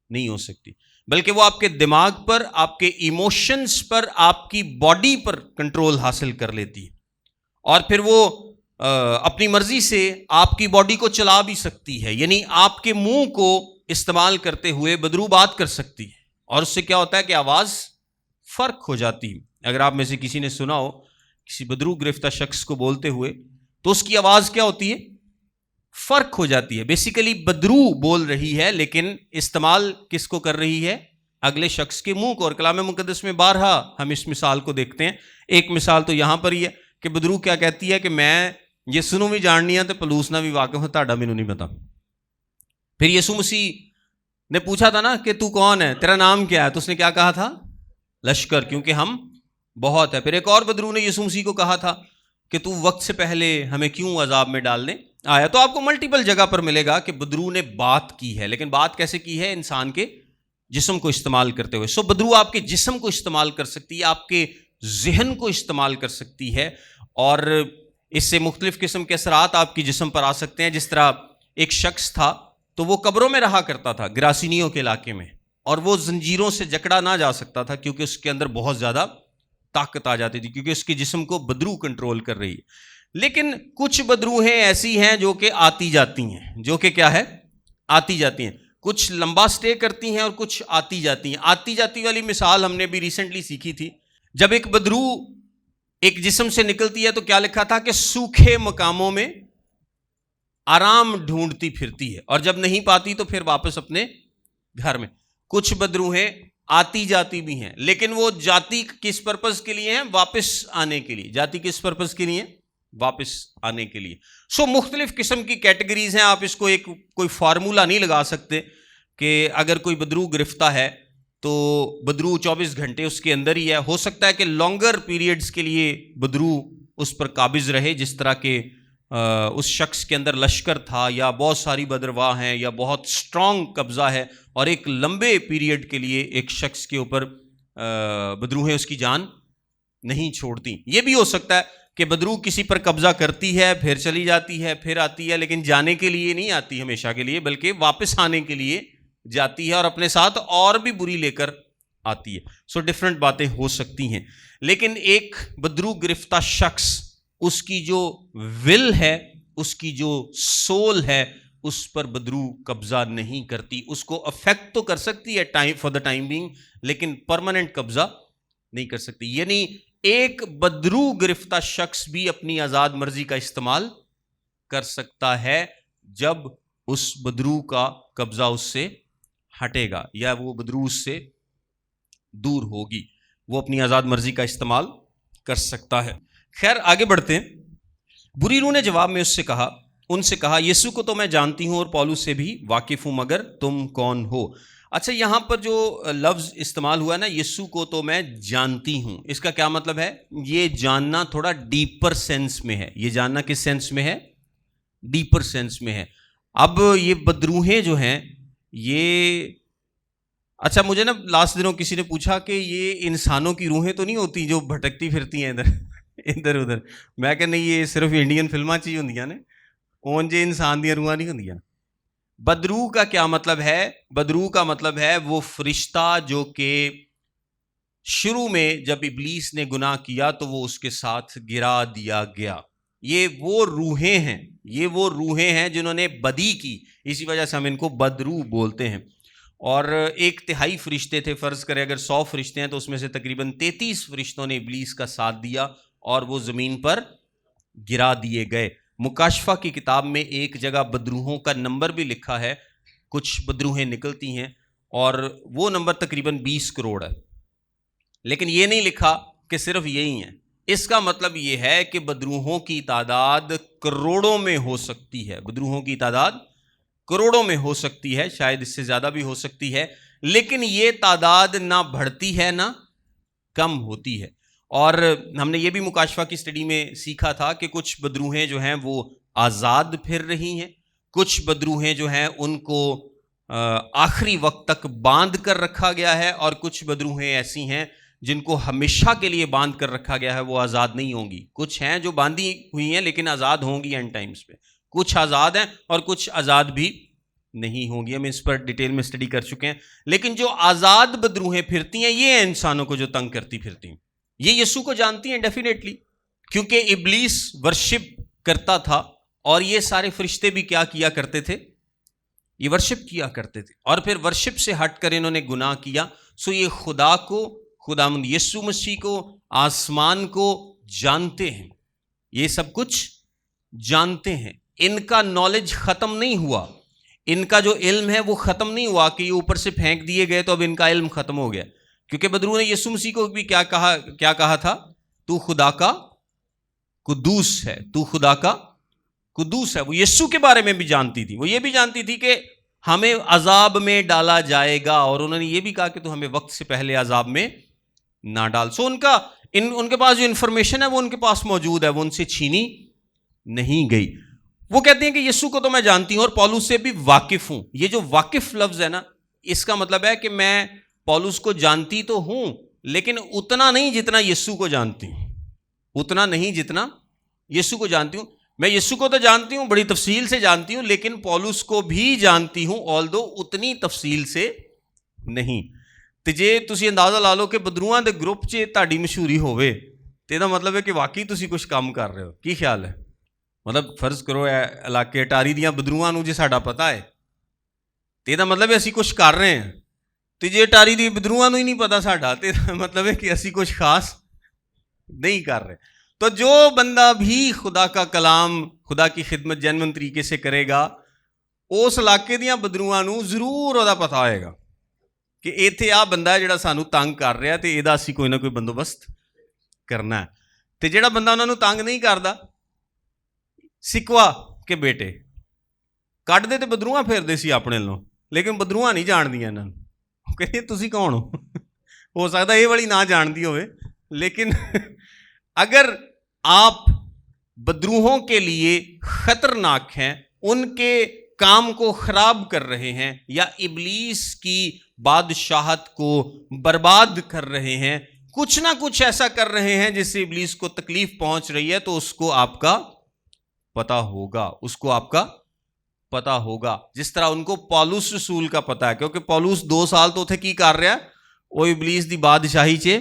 نہیں ہو سکتی, بلکہ وہ آپ کے دماغ پر, آپ کے ایموشنز پر, آپ کی باڈی پر کنٹرول حاصل کر لیتی ہے. اور پھر وہ اپنی مرضی سے آپ کی باڈی کو چلا بھی سکتی ہے. یعنی آپ کے منہ کو استعمال کرتے ہوئے بدروح بات کر سکتی ہے, اور اس سے کیا ہوتا ہے کہ آواز فرق ہو جاتی ہے. اگر آپ میں سے کسی نے سنا ہو کسی بدروح گرفتہ شخص کو بولتے ہوئے تو اس کی آواز کیا ہوتی ہے؟ فرق ہو جاتی ہے. بیسیکلی بدروح بول رہی ہے لیکن استعمال کس کو کر رہی ہے؟ اگلے شخص کے منہ کو. اور کلام مقدس میں بارہا ہم اس مثال کو دیکھتے ہیں. ایک مثال تو یہاں پر ہی ہے کہ بدروح کیا کہتی ہے کہ میں یہ سنوں بھی جاننی ہے تو پلوسنا بھی واقع ہو تاڑا مینوں نہیں پتا. پھر یسوع مسیح نے پوچھا تھا نا کہ تو کون ہے, تیرا نام کیا ہے؟ تو اس نے کیا کہا تھا؟ لشکر, کیونکہ ہم بہت ہے. پھر ایک اور بدروح نے یسوع مسیح کو کہا تھا کہ تو وقت سے پہلے ہمیں کیوں عذاب میں ڈالنے آیا. تو آپ کو ملٹیپل جگہ پر ملے گا کہ بدروح نے بات کی ہے, لیکن بات کیسے کی ہے؟ انسان کے جسم کو استعمال کرتے ہوئے. بدروح آپ کے جسم کو استعمال کر سکتی ہے, آپ کے ذہن کو استعمال کر سکتی ہے, اور اس سے مختلف قسم کے اثرات آپ کی جسم پر آ سکتے ہیں. جس طرح ایک شخص تھا تو وہ قبروں میں رہا کرتا تھا گراسینیوں کے علاقے میں, اور وہ زنجیروں سے جکڑا نہ جا سکتا تھا کیونکہ اس کے اندر بہت زیادہ طاقت آ جاتی تھی, کیونکہ اس کے جسم کو بدروح کنٹرول کر رہی ہے. لیکن کچھ بدروحیں ایسی ہیں جو کہ آتی جاتی ہیں, جو کہ کیا ہے؟ آتی جاتی ہیں. کچھ لمبا سٹے کرتی ہیں اور کچھ آتی جاتی ہیں. آتی جاتی والی مثال ہم نے بھی ریسنٹلی سیکھی تھی. جب ایک بدروح ایک جسم سے نکلتی ہے تو کیا لکھا تھا کہ سوکھے مقاموں میں آرام ڈھونڈتی پھرتی ہے, اور جب نہیں پاتی تو پھر واپس اپنے گھر میں. کچھ بدروحیں آتی جاتی بھی ہیں, لیکن وہ جاتی کس پرپز کے لیے ہیں؟ واپس آنے کے لیے. جاتی کس پرپز کے لیے؟ واپس آنے کے لیے. مختلف قسم کی کیٹیگریز ہیں. آپ اس کو ایک کوئی فارمولا نہیں لگا سکتے کہ اگر کوئی بدروح گرفتہ ہے تو بدروح 24 گھنٹے اس کے اندر ہی ہے. ہو سکتا ہے کہ لانگر پیریڈز کے لیے بدروح اس پر قابض رہے, جس طرح کہ اس شخص کے اندر لشکر تھا, یا بہت ساری بدرواہ ہیں, یا بہت سٹرونگ قبضہ ہے, اور ایک لمبے پیریڈ کے لیے ایک شخص کے اوپر بدروہیں اس کی جان نہیں چھوڑتی. یہ بھی ہو سکتا ہے کہ بدروح کسی پر قبضہ کرتی ہے, پھر چلی جاتی ہے, پھر آتی ہے, لیکن جانے کے لیے نہیں آتی ہمیشہ کے لیے, بلکہ واپس آنے کے لیے جاتی ہے, اور اپنے ساتھ اور بھی بری لے کر آتی ہے. ڈفرینٹ باتیں ہو سکتی ہیں. لیکن ایک بدروح گرفتہ شخص, اس کی جو ول ہے, اس کی جو سول ہے, اس پر بدروح قبضہ نہیں کرتی. اس کو افیکٹ تو کر سکتی ہے time for the time being, لیکن پرماننٹ قبضہ نہیں کر سکتی. یعنی ایک بدروح گرفتہ شخص بھی اپنی آزاد مرضی کا استعمال کر سکتا ہے جب اس بدروح کا قبضہ اس سے ہٹے گا, یا وہ بدروح اس سے دور ہوگی. وہ اپنی آزاد مرضی کا استعمال کر سکتا ہے. خیر آگے بڑھتے ہیں. بری روح نے جواب میں ان سے کہا یسوع کو تو میں جانتی ہوں اور پولس سے بھی واقف ہوں, مگر تم کون ہو؟ اچھا, یہاں پر جو لفظ استعمال ہوا ہے نا, یسوع کو تو میں جانتی ہوں, اس کا کیا مطلب ہے؟ یہ جاننا تھوڑا ڈیپر سینس میں ہے. یہ جاننا کس سینس میں ہے؟ ڈیپر سینس میں ہے. اب یہ بدروہیں جو ہیں یہ, اچھا مجھے نا لاسٹ دنوں کسی نے پوچھا کہ یہ انسانوں کی روحیں تو نہیں ہوتی جو بھٹکتی پھرتی ہیں ادھر ادھر. میں کہ نہیں, یہ صرف انڈین فلماں چ ہی ہوندیاں نے, اون جے انسان دیاں روحاں نہیں ہوندیاں. بدروح کا کیا مطلب ہے؟ بدروح کا مطلب ہے وہ فرشتہ جو کہ شروع میں جب ابلیس نے گناہ کیا تو وہ اس کے ساتھ گرا دیا گیا. یہ وہ روحیں ہیں, یہ وہ روحیں ہیں جنہوں نے بدی کی, اسی وجہ سے ہم ان کو بدروح بولتے ہیں. اور 1/3 فرشتے تھے. فرض کریں اگر 100 فرشتے ہیں تو اس میں سے تقریباً 33 فرشتوں نے ابلیس کا ساتھ دیا اور وہ زمین پر گرا دیے گئے. مکاشفہ کی کتاب میں ایک جگہ بدروحوں کا نمبر بھی لکھا ہے. کچھ بدروہیں نکلتی ہیں اور وہ نمبر تقریباً 20 کروڑ ہے, لیکن یہ نہیں لکھا کہ صرف یہی ہیں. اس کا مطلب یہ ہے کہ بدروحوں کی تعداد کروڑوں میں ہو سکتی ہے، بدروحوں کی تعداد کروڑوں میں ہو سکتی ہے، شاید اس سے زیادہ بھی ہو سکتی ہے، لیکن یہ تعداد نہ بڑھتی ہے نہ کم ہوتی ہے۔ اور ہم نے یہ بھی مکاشفہ کی اسٹڈی میں سیکھا تھا کہ کچھ بدروہیں جو ہیں وہ آزاد پھر رہی ہیں، کچھ بدروہیں جو ہیں ان کو آخری وقت تک باندھ کر رکھا گیا ہے، اور کچھ بدروہیں ایسی ہیں جن کو ہمیشہ کے لیے باندھ کر رکھا گیا ہے، وہ آزاد نہیں ہوں گی۔ کچھ ہیں جو باندھی ہوئی ہیں لیکن آزاد ہوں گی اینڈ ٹائمز پہ، کچھ آزاد ہیں اور کچھ آزاد بھی نہیں ہوں گی۔ ہم اس پر ڈیٹیل میں اسٹڈی کر چکے ہیں، لیکن جو آزاد بدروہیں پھرتی ہیں یہ انسانوں کو جو تنگ کرتی پھرتی ہیں، یہ یسوع کو جانتی ہیں ڈیفینیٹلی، کیونکہ ابلیس ورشپ کرتا تھا اور یہ سارے فرشتے بھی کیا کیا کرتے تھے؟ یہ ورشپ کیا کرتے تھے، اور پھر ورشپ سے ہٹ کر انہوں نے گناہ کیا۔ سو یہ خدا کو، خداوند یسوع مسیح کو، آسمان کو جانتے ہیں، یہ سب کچھ جانتے ہیں۔ ان کا نالج ختم نہیں ہوا، ان کا جو علم ہے وہ ختم نہیں ہوا کہ یہ اوپر سے پھینک دیے گئے تو اب ان کا علم ختم ہو گیا، کیونکہ بدرو نے یسوع مسیح کو بھی کیا کہا تھا؟ تو خدا کا قدوس ہے، تو خدا کا قدوس ہے۔ وہ یسوع کے بارے میں بھی جانتی تھی، وہ یہ بھی جانتی تھی کہ ہمیں عذاب میں ڈالا جائے گا، اور انہوں نے یہ بھی کہا کہ تو ہمیں وقت سے پہلے عذاب میں نہ ڈال۔ سو ان کے پاس جو انفارمیشن ہے وہ ان کے پاس موجود ہے، وہ ان سے چھینی نہیں گئی۔ وہ کہتے ہیں کہ یسوع کو تو میں جانتی ہوں اور پولس سے بھی واقف ہوں۔ یہ جو واقف لفظ ہے نا، اس کا مطلب ہے کہ میں پولس کو جانتی تو ہوں لیکن اتنا نہیں جتنا یسوع کو جانتی ہوں، اتنا نہیں جتنا یسوع کو جانتی ہوں۔ میں یسوع کو تو جانتی ہوں، بڑی تفصیل سے جانتی ہوں، لیکن پولس کو بھی جانتی ہوں، آلدو اتنی تفصیل سے نہیں۔ تے جے تسی اندازہ لا لو کہ بدروਆਂ ਦੇ گروپ 'ਚ ਤੁਹਾਡੀ ਮਸ਼ਹੂਰੀ ਹੋਵੇ ਤੇ ਇਹਦਾ ਮਤਲਬ ਹੈ ਕਿ ਵਾਕਈ ਤੁਸੀਂ ਕੁਝ ਕੰਮ ਕਰ ਰਹੇ ਹੋ। ਕੀ ਖਿਆਲ ਹੈ? ਮਤਲਬ ਫਰਜ਼ ਕਰੋ ਇਹ ਇਲਾਕੇ ਅਟਾਰੀ ਦੀਆਂ ਬਦਰੂਆਂ ਨੂੰ ਜੇ ਸਾਡਾ ਪਤਾ ਹੈ ਤੇ ਇਹਦਾ ਮਤਲਬ ਹੈ ਅਸੀਂ ਕੁਝ ਕਰ ਰਹੇ ਹਾਂ, ਤੇ ਜੇ ਅਟਾਰੀ ਦੀ ਬਦਰੂਆਂ ਨੂੰ ਹੀ ਨਹੀਂ ਪਤਾ ਸਾਡਾ ਤੇ ਇਹਦਾ ਮਤਲਬ ہے کہ ਅਸੀਂ ਕੁਝ ਖਾਸ نہیں کر رہے۔ تو جو بندہ بھی خدا کا کلام، خدا کی خدمت جینوئن طریقے سے کرے گا، اس علاقے دیاں بدروਆਂ ਨੂੰ ਜ਼ਰੂਰ ਉਹਦਾ ਪਤਾ ਹੋਏਗਾ کہ ਇੱਥੇ ਆ ਬੰਦਾ ਹੈ ਜਿਹੜਾ ਸਾਨੂੰ ਤੰਗ ਕਰ ਰਿਹਾ ਤੇ ਇਹਦਾ ਅਸੀਂ ਕੋਈ ਨਾ ਕੋਈ ਬੰਦੋਬਸਤ ਕਰਨਾ ਹੈ। ਤੇ ਜਿਹੜਾ ਬੰਦਾ ਉਹਨਾਂ ਨੂੰ ਤੰਗ ਨਹੀਂ ਕਰਦਾ, ਸਿਕਵਾ ਕੇ ਬੇਟੇ ਕੱਢਦੇ ਤੇ ਬਦਰੂਆਂ ਫੇਰਦੇ ਸੀ ਆਪਣੇ ਵੱਲੋਂ, ਲੇਕਿਨ ਬਦਰੂਆਂ ਨਹੀਂ ਜਾਣਦੀਆਂ ਇਹਨਾਂ ਨੂੰ। ਉਹ ਕਹਿੰਦੇ ਤੁਸੀਂ ਕੌਣ ਹੋ ਸਕਦਾ ਇਹ ਵਾਲੀ ਨਾ ਜਾਣਦੀ ਹੋਵੇ, لیکن اگر آپ بدروحوں کے لیے خطرناک ہیں، ان کے کام کو خراب کر رہے ہیں، یا ابلیس کی بادشاہت کو برباد کر رہے ہیں، کچھ نہ کچھ ایسا کر رہے ہیں جس سے ابلیس کو تکلیف پہنچ رہی ہے، تو اس کو آپ کا پتہ ہوگا، اس کو آپ کا پتہ ہوگا، جس طرح ان کو پولس رسول کا پتہ ہے، کیونکہ پولس 2 سال تو تھے کی کر رہا ہے، وہ ابلیس دی بادشاہی چے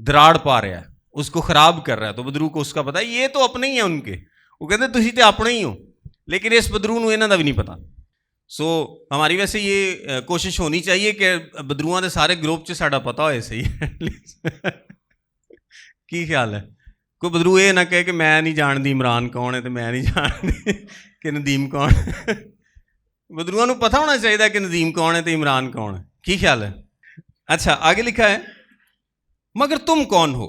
دراڑ پا رہا ہے، اس کو خراب کر رہا ہے، تو بدرو کو اس کا پتہ ہے۔ یہ تو اپنے ہی ہیں ان کے، وہ کہتے ہیں تسی تے اپنے ہی ہو، لیکن اس بدرو نو انہاں دا بھی نہیں پتا۔ سو ہماری ویسے یہ کوشش ہونی چاہیے کہ بدروਆਂ دے سارے گروپ چ ساڈا پتہ ہوئے صحیح کی خیال ہے؟ کوئی بدرو یہ نہ کہے کہ میں نہیں جانتی عمران کون ہے، تو میں نہیں جانتی کہ ندیم کون ہے۔ بدروਆਂ نو پتہ ہونا چاہیے کہ ندیم کون ہے تو عمران کون ہے۔ کی خیال ہے؟ اچھا آگے لکھا ہے، مگر تم کون ہو؟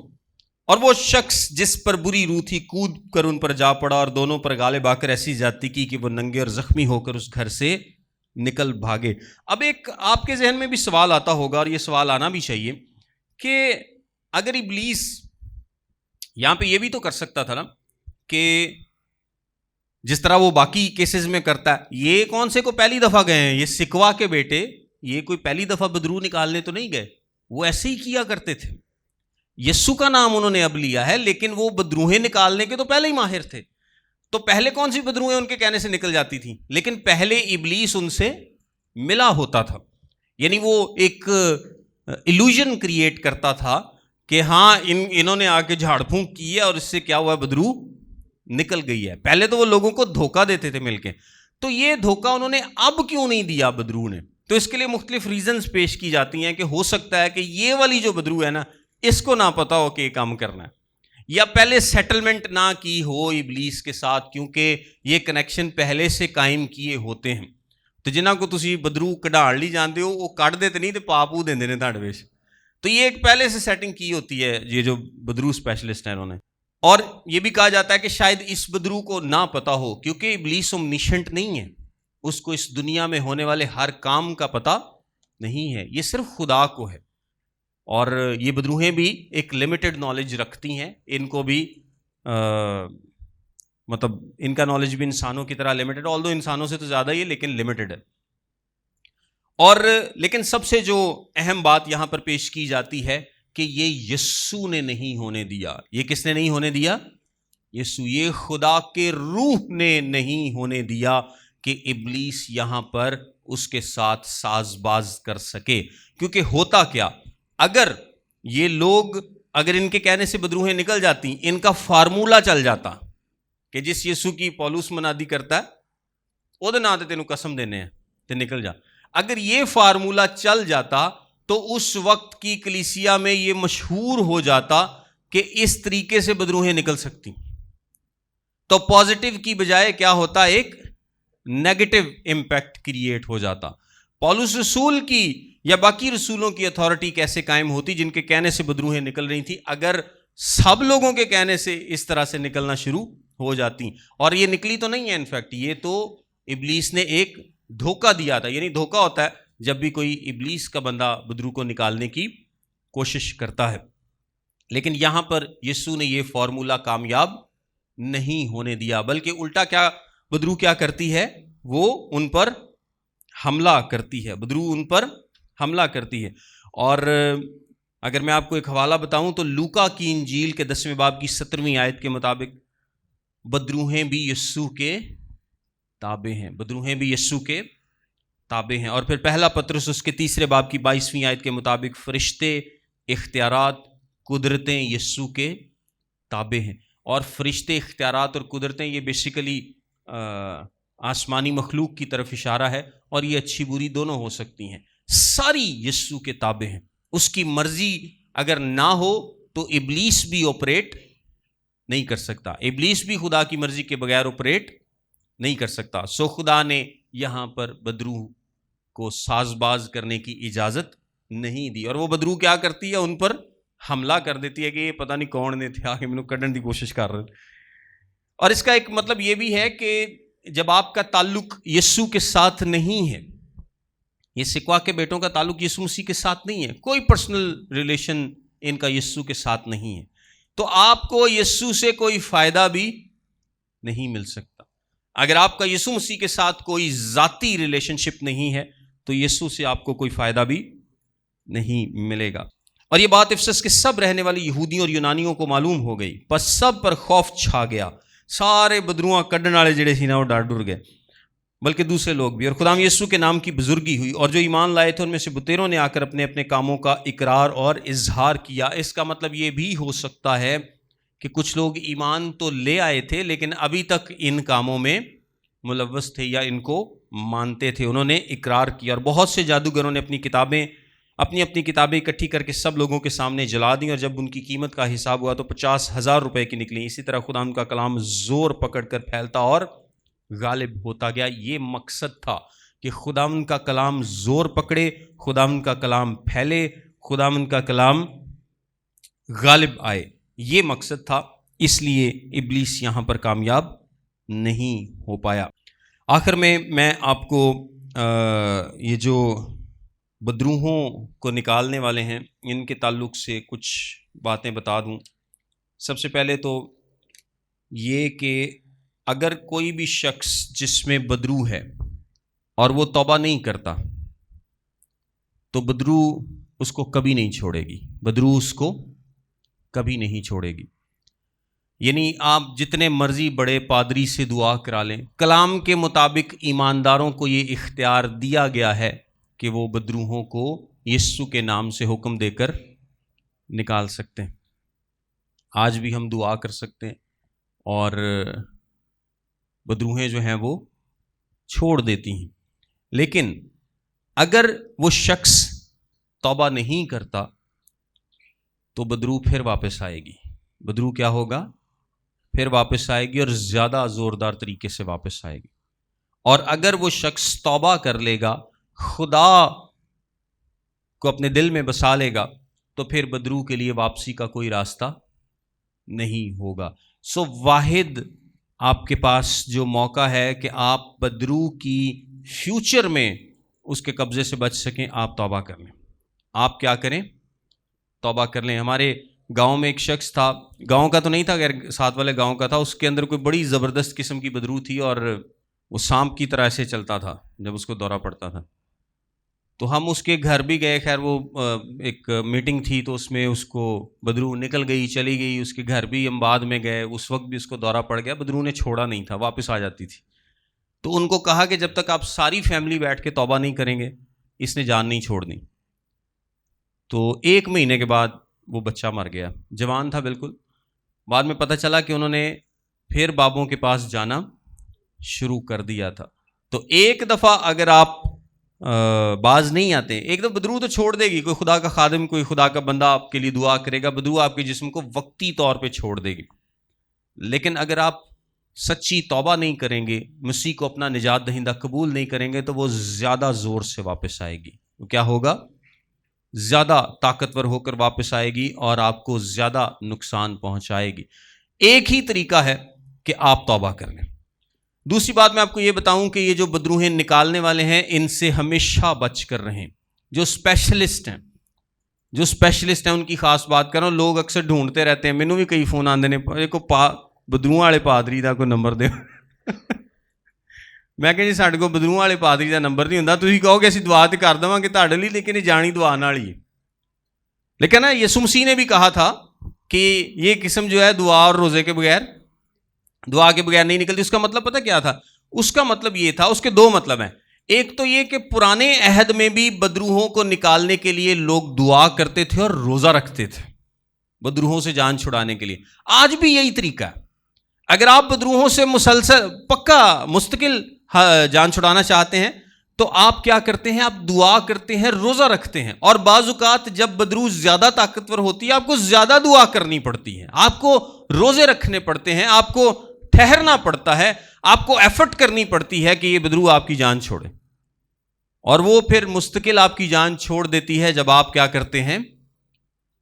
اور وہ شخص جس پر بری روح تھی کود کر ان پر جا پڑا اور دونوں پر غالب آ کر ایسی زیادتی کی کہ وہ ننگے اور زخمی ہو کر اس گھر سے نکل بھاگے۔ اب ایک آپ کے ذہن میں بھی سوال آتا ہوگا، اور یہ سوال آنا بھی چاہیے، کہ اگر ابلیس یہاں پہ یہ بھی تو کر سکتا تھا نا کہ جس طرح وہ باقی کیسز میں کرتا ہے، یہ کون سے کو پہلی دفعہ گئے ہیں، یہ سکوا کے بیٹے، یہ کوئی پہلی دفعہ بدرو نکالنے تو نہیں گئے، وہ ایسے ہی کیا کرتے تھے۔ یسوع کا نام انہوں نے اب لیا ہے، لیکن وہ بدروہیں نکالنے کے تو پہلے ہی ماہر تھے۔ تو پہلے کون سی بدروہیں ان کے کہنے سے نکل جاتی تھیں، لیکن پہلے ابلیس ان سے ملا ہوتا تھا، یعنی وہ ایک ایلوژن کریٹ کرتا تھا کہ ہاں انہوں نے آ کے جھاڑ پھونک کی ہے اور اس سے کیا ہوا ہے، بدرو نکل گئی ہے۔ پہلے تو وہ لوگوں کو دھوکہ دیتے تھے مل کے، تو یہ دھوکہ انہوں نے اب کیوں نہیں دیا بدرو نے؟ تو اس کے لیے مختلف ریزنز پیش کی جاتی ہیں کہ ہو سکتا ہے کہ یہ والی جو بدرو ہے نا، اس کو نہ پتا ہو کہ یہ کام کرنا ہے، یا پہلے سیٹلمنٹ نہ کی ہو ابلیس کے ساتھ، کیونکہ یہ کنیکشن پہلے سے قائم کیے ہوتے ہیں۔ تو جنہاں کو تسی بدرو کڈھاڑ لی جاندے ہو، وہ کڈ دے تے نہیں تے پاپو دیندے نے تہاڈے وچ، تو یہ ایک پہلے سے سیٹنگ کی ہوتی ہے یہ جو بدرو اسپیشلسٹ ہیں انہوں نے. اور یہ بھی کہا جاتا ہے کہ شاید اس بدرو کو نہ پتا ہو، کیونکہ ابلیس اومنیشنٹ نہیں ہے، اس کو اس دنیا میں ہونے والے ہر کام کا پتہ نہیں ہے، یہ صرف خدا کو ہے. اور یہ بدروہیں بھی ایک لمیٹڈ نالج رکھتی ہیں، ان کو بھی مطلب ان کا نالج بھی انسانوں کی طرح لمیٹڈ، آلدو انسانوں سے تو زیادہ ہی ہے لیکن لمیٹڈ ہے. اور لیکن سب سے جو اہم بات یہاں پر پیش کی جاتی ہے کہ یہ یسوع نے نہیں ہونے دیا. یہ کس نے نہیں ہونے دیا؟ یسوع. یہ خدا کے روح نے نہیں ہونے دیا کہ ابلیس یہاں پر اس کے ساتھ ساز باز کر سکے. کیونکہ ہوتا کیا، اگر یہ لوگ، اگر ان کے کہنے سے بدروہیں نکل جاتی، ان کا فارمولہ چل جاتا کہ جس یسوع کی پولس منادی کرتا ہے وہ دے نا تے تینوں قسم دینے ہیں تے نکل جا، اگر یہ فارمولہ چل جاتا تو اس وقت کی کلیسیا میں یہ مشہور ہو جاتا کہ اس طریقے سے بدروہیں نکل سکتی. تو پازیٹیو کی بجائے کیا ہوتا، ایک نیگیٹو امپیکٹ کریٹ ہو جاتا. پولس رسول کی یا باقی رسولوں کی اتھارٹی کیسے قائم ہوتی جن کے کہنے سے بدروہیں نکل رہی تھیں، اگر سب لوگوں کے کہنے سے اس طرح سے نکلنا شروع ہو جاتی. اور یہ نکلی تو نہیں ہے، انفیکٹ یہ تو ابلیس نے ایک دھوکہ دیا تھا. یعنی دھوکہ ہوتا ہے جب بھی کوئی ابلیس کا بندہ بدرو کو نکالنے کی کوشش کرتا ہے. لیکن یہاں پر یسوع نے یہ فارمولہ کامیاب نہیں ہونے دیا، بلکہ الٹا کیا بدرو کیا کرتی ہے، وہ ان پر حملہ کرتی ہے. بدرو ان پر حملہ کرتی ہے. اور اگر میں آپ کو ایک حوالہ بتاؤں تو لوکا کی انجیل کے 10ویں باب کی 17ویں آیت کے مطابق بدروہیں بھی یسوع کے تابع ہیں. بدروہیں بھی یسوع کے تابع ہیں. اور پھر پہلا پطرس اس کے 3 باب کی 22ویں آیت کے مطابق فرشتے، اختیارات، قدرتیں یسوع کے تابع ہیں. اور فرشتے، اختیارات اور قدرتیں یہ بیسیکلی آسمانی مخلوق کی طرف اشارہ ہے، اور یہ اچھی بری دونوں ہو سکتی ہیں. ساری یسوع کے تابع ہیں. اس کی مرضی اگر نہ ہو تو ابلیس بھی آپریٹ نہیں کر سکتا، ابلیس بھی خدا کی مرضی کے بغیر آپریٹ نہیں کر سکتا. سو خدا نے یہاں پر بدرو کو ساز باز کرنے کی اجازت نہیں دی. اور وہ بدرو کیا کرتی ہے، ان پر حملہ کر دیتی ہے کہ یہ پتہ نہیں کون نے تھے، آگے مینوں کڈن دی کوشش کر رہے. اور اس کا ایک مطلب یہ بھی ہے کہ جب آپ کا تعلق یسوع کے ساتھ نہیں ہے، یہ سکوا کے بیٹوں کا تعلق یسوع مسیح کے ساتھ نہیں ہے، کوئی پرسنل ریلیشن ان کا یسوع کے ساتھ نہیں ہے، تو آپ کو یسوع سے کوئی فائدہ بھی نہیں مل سکتا. اگر آپ کا یسوع مسیح کے ساتھ کوئی ذاتی ریلیشن شپ نہیں ہے تو یسوع سے آپ کو کوئی فائدہ بھی نہیں ملے گا. اور یہ بات افسس کے سب رہنے والی یہودیوں اور یونانیوں کو معلوم ہو گئی، پس سب پر خوف چھا گیا. سارے بدروہاں کڈن والے جڑے سی نا وہ ڈر ڈر گئے، بلکہ دوسرے لوگ بھی. اور خدا یسوع کے نام کی بزرگی ہوئی، اور جو ایمان لائے تھے ان میں سے بتیروں نے آ کر اپنے اپنے کاموں کا اقرار اور اظہار کیا. اس کا مطلب یہ بھی ہو سکتا ہے کہ کچھ لوگ ایمان تو لے آئے تھے لیکن ابھی تک ان کاموں میں ملوث تھے یا ان کو مانتے تھے. انہوں نے اقرار کیا. اور بہت سے جادوگروں نے اپنی کتابیں اکٹھی کر کے سب لوگوں کے سامنے جلا دیں، اور جب ان کی قیمت کا حساب ہوا تو 50,000 روپے کی نکلی. اسی طرح خدا ان کا کلام زور پکڑ کر پھیلتا اور غالب ہوتا گیا. یہ مقصد تھا کہ خدا ان کا کلام زور پکڑے، خدا ان کا کلام پھیلے، خدا ان کا کلام غالب آئے. یہ مقصد تھا، اس لیے ابلیس یہاں پر کامیاب نہیں ہو پایا. آخر میں آپ کو یہ جو بدروہوں کو نکالنے والے ہیں ان کے تعلق سے کچھ باتیں بتا دوں. سب سے پہلے تو یہ کہ اگر کوئی بھی شخص جس میں بدرو ہے اور وہ توبہ نہیں کرتا تو بدرو اس کو کبھی نہیں چھوڑے گی، بدرو اس کو کبھی نہیں چھوڑے گی. یعنی آپ جتنے مرضی بڑے پادری سے دعا کرا لیں، کلام کے مطابق ایمانداروں کو یہ اختیار دیا گیا ہے کہ وہ بدروہوں کو یسوع کے نام سے حکم دے کر نکال سکتے ہیں. آج بھی ہم دعا کر سکتے ہیں اور بدروہیں جو ہیں وہ چھوڑ دیتی ہیں. لیکن اگر وہ شخص توبہ نہیں کرتا تو بدرو پھر واپس آئے گی. بدرو کیا ہوگا؟ پھر واپس آئے گی، اور زیادہ زوردار طریقے سے واپس آئے گی. اور اگر وہ شخص توبہ کر لے گا، خدا کو اپنے دل میں بسا لے گا، تو پھر بدرو کے لیے واپسی کا کوئی راستہ نہیں ہوگا. سو واحد آپ کے پاس جو موقع ہے کہ آپ بدرو کی فیوچر میں اس کے قبضے سے بچ سکیں، آپ توبہ کر لیں. آپ کیا کریں؟ توبہ کر لیں. ہمارے گاؤں میں ایک شخص تھا، گاؤں کا تو نہیں تھا، غیر ساتھ والے گاؤں کا تھا. اس کے اندر کوئی بڑی زبردست قسم کی بدرو تھی اور وہ سانپ کی طرح ایسے چلتا تھا جب اس کو دورہ پڑتا تھا. تو ہم اس کے گھر بھی گئے، خیر وہ ایک میٹنگ تھی تو اس میں اس کو بدرو نکل گئی، چلی گئی. اس کے گھر بھی ہم بعد میں گئے، اس وقت بھی اس کو دورہ پڑ گیا. بدرو نے چھوڑا نہیں تھا، واپس آ جاتی تھی. تو ان کو کہا کہ جب تک آپ ساری فیملی بیٹھ کے توبہ نہیں کریں گے اس نے جان نہیں چھوڑنی. تو 1 مہینے کے بعد وہ بچہ مر گیا، جوان تھا بالکل. بعد میں پتہ چلا کہ انہوں نے پھر بابوں کے پاس جانا شروع کر دیا تھا. تو ایک دفعہ اگر آپ باز نہیں آتے، ایک دفعہ بدرو تو چھوڑ دے گی. کوئی خدا کا خادم، کوئی خدا کا بندہ آپ کے لیے دعا کرے گا، بدرو آپ کے جسم کو وقتی طور پہ چھوڑ دے گی. لیکن اگر آپ سچی توبہ نہیں کریں گے، مسیح کو اپنا نجات دہندہ قبول نہیں کریں گے، تو وہ زیادہ زور سے واپس آئے گی. وہ کیا ہوگا؟ زیادہ طاقتور ہو کر واپس آئے گی اور آپ کو زیادہ نقصان پہنچائے گی. ایک ہی طریقہ ہے کہ آپ توبہ کر لیں. دوسری بات میں آپ کو یہ بتاؤں کہ یہ جو بدروہیں نکالنے والے ہیں ان سے ہمیشہ بچ کر رہیں. جو اسپیشلسٹ ہیں ان کی خاص بات کر رہا ہوں. لوگ اکثر ڈھونڈتے رہتے ہیں، مینوں بھی کئی فون آندے نے، کو بدروؤں والے پادری دا کوئی نمبر دیو. میں کہ جی ساڈے کو بدروؤں والے پادری دا نمبر نہیں ہوندا، تسی کہو کہ اسی دعا تے کر دواں گے تہاڈے لئی، لیکن یہ جانی دعا نال ہی. لیکن نا یسوع مسیح نے بھی کہا تھا کہ یہ قسم جو ہے دعا اور روزے کے بغیر، دعا کے بغیر نہیں نکلتی. اس کا مطلب پتہ کیا تھا؟ اس کا مطلب یہ تھا، اس کے 2 مطلب ہیں. ایک تو یہ کہ پرانے عہد میں بھی بدروہوں کو نکالنے کے لیے لوگ دعا کرتے تھے اور روزہ رکھتے تھے بدروہوں سے جان چھڑانے کے لیے. آج بھی یہی طریقہ ہے. اگر آپ بدروہوں سے مسلسل پکا مستقل جان چھڑانا چاہتے ہیں تو آپ کیا کرتے ہیں؟ آپ دعا کرتے ہیں، روزہ رکھتے ہیں. اور بعض اوقات جب بدرو زیادہ طاقتور ہوتی ہے آپ کو زیادہ دعا کرنی پڑتی ہے، آپ کو روزے رکھنے پڑتے ہیں، آپ کو ٹھہرنا پڑتا ہے، آپ کو ایفرٹ کرنی پڑتی ہے کہ یہ بدرو آپ کی جان چھوڑے. اور وہ پھر مستقل آپ کی جان چھوڑ دیتی ہے جب آپ کیا کرتے ہیں؟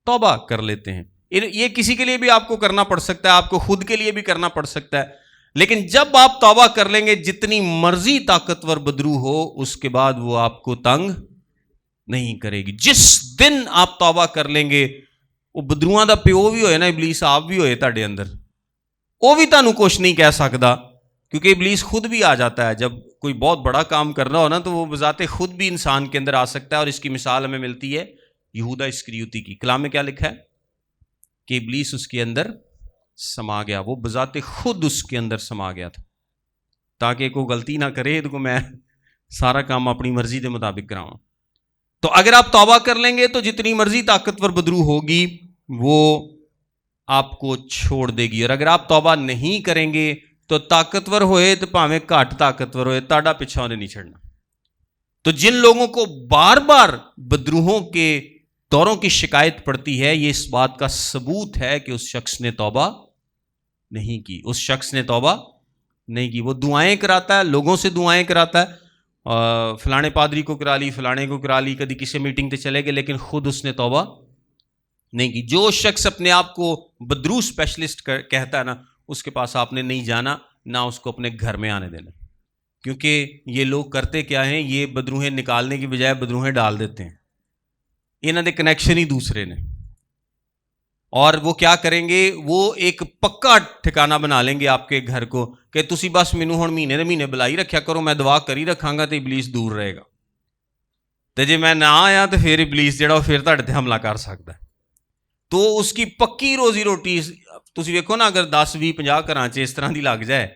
توبہ کر لیتے ہیں. یہ کسی کے لیے بھی آپ کو کرنا پڑ سکتا ہے، آپ کو خود کے لیے بھی کرنا پڑ سکتا ہے. لیکن جب آپ توبہ کر لیں گے، جتنی مرضی طاقتور بدرو ہو اس کے بعد وہ آپ کو تنگ نہیں کرے گی. جس دن آپ توبہ کر لیں گے، وہ بدروؤں دا پیو بھی ہوئے نا ابلیس، آپ بھی ہوئے تہاڈے اندر، وہ بھی تانوں کچھ نہیں کہہ سکتا، کیونکہ ابلیس خود بھی آ جاتا ہے. جب کوئی بہت بڑا کام کرنا ہو نا تو وہ بذات خود بھی انسان کے اندر آ سکتا ہے. اور اس کی مثال ہمیں ملتی ہے یہودا اسکریوتی کی. کلام میں کیا لکھا ہے؟ کہ ابلیس اس کے اندر سما گیا، وہ بذات خود اس کے اندر سما گیا تھا تاکہ کوئی غلطی نہ کرے تو میں سارا کام اپنی مرضی کے مطابق کراؤں. تو اگر آپ توبہ کر لیں گے تو جتنی مرضی طاقتور بدرو ہوگی وہ آپ کو چھوڑ دے گی. اور اگر آپ توبہ نہیں کریں گے تو طاقتور ہوئے تو پاویں گھٹ طاقتور ہوئے تہاڈا پیچھا انہیں نہیں چھڑنا. تو جن لوگوں کو بار بار بدروہوں کے دوروں کی شکایت پڑتی ہے، یہ اس بات کا ثبوت ہے کہ اس شخص نے توبہ نہیں کی. اس شخص نے توبہ نہیں کی. وہ دعائیں کراتا ہے، لوگوں سے دعائیں کراتا ہے، فلانے پادری کو کرا لی، فلانے کو کرا لی، کدی کسی میٹنگ تے چلے گئے، لیکن خود اس نے توبہ نہیں کی. جو شخص اپنے آپ کو بدرو اسپیشلسٹ کہتا ہے نا، اس کے پاس آپ نے نہیں جانا، نہ اس کو اپنے گھر میں آنے دینا. کیونکہ یہ لوگ کرتے کیا ہیں؟ یہ بدروہیں نکالنے کی بجائے بدروہیں ڈال دیتے ہیں. انہوں نے کنیکشن ہی دوسرے نے. اور وہ کیا کریں گے؟ وہ ایک پکا ٹھکانہ بنا لیں گے آپ کے گھر کو کہ تسی بس مینوں ہن مہینے دے مہینے بلائی رکھیا کرو، میں دعا کری رکھاں گا تو ابلیس دور رہے گا. تے جے میں نہ آیا تو پھر ابلیس جڑا پھر تہاڈے تے حملہ کر سکتا ہے. تو اس کی پکی روزی روٹی تسی ویکھو نا، اگر 10 20 50 گھراں 'ਚ اس طرح دی لگ جائے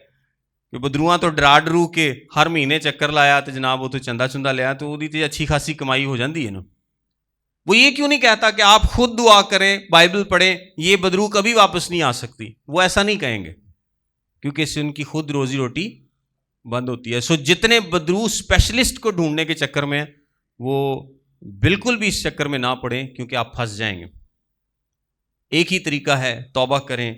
کہ بدروواں تو ڈرا ڈرو کے ہر مہینے چکر لایا تو جناب وہ تو چندہ چندہ لیا، تو وہ اچھی خاصی کمائی ہو جاندی ہے نا. وہ یہ کیوں نہیں کہتا کہ آپ خود دعا کریں، بائبل پڑھیں، یہ بدرو کبھی واپس نہیں آ سکتی؟ وہ ایسا نہیں کہیں گے کیونکہ اس سے ان کی خود روزی روٹی بند ہوتی ہے. سو جتنے بدرو اسپیشلسٹ کو ڈھونڈنے کے چکر میں وہ بالکل بھی اس چکر میں نہ پڑیں کیونکہ آپ پھنس جائیں گے. ایک ہی طریقہ ہے، توبہ کریں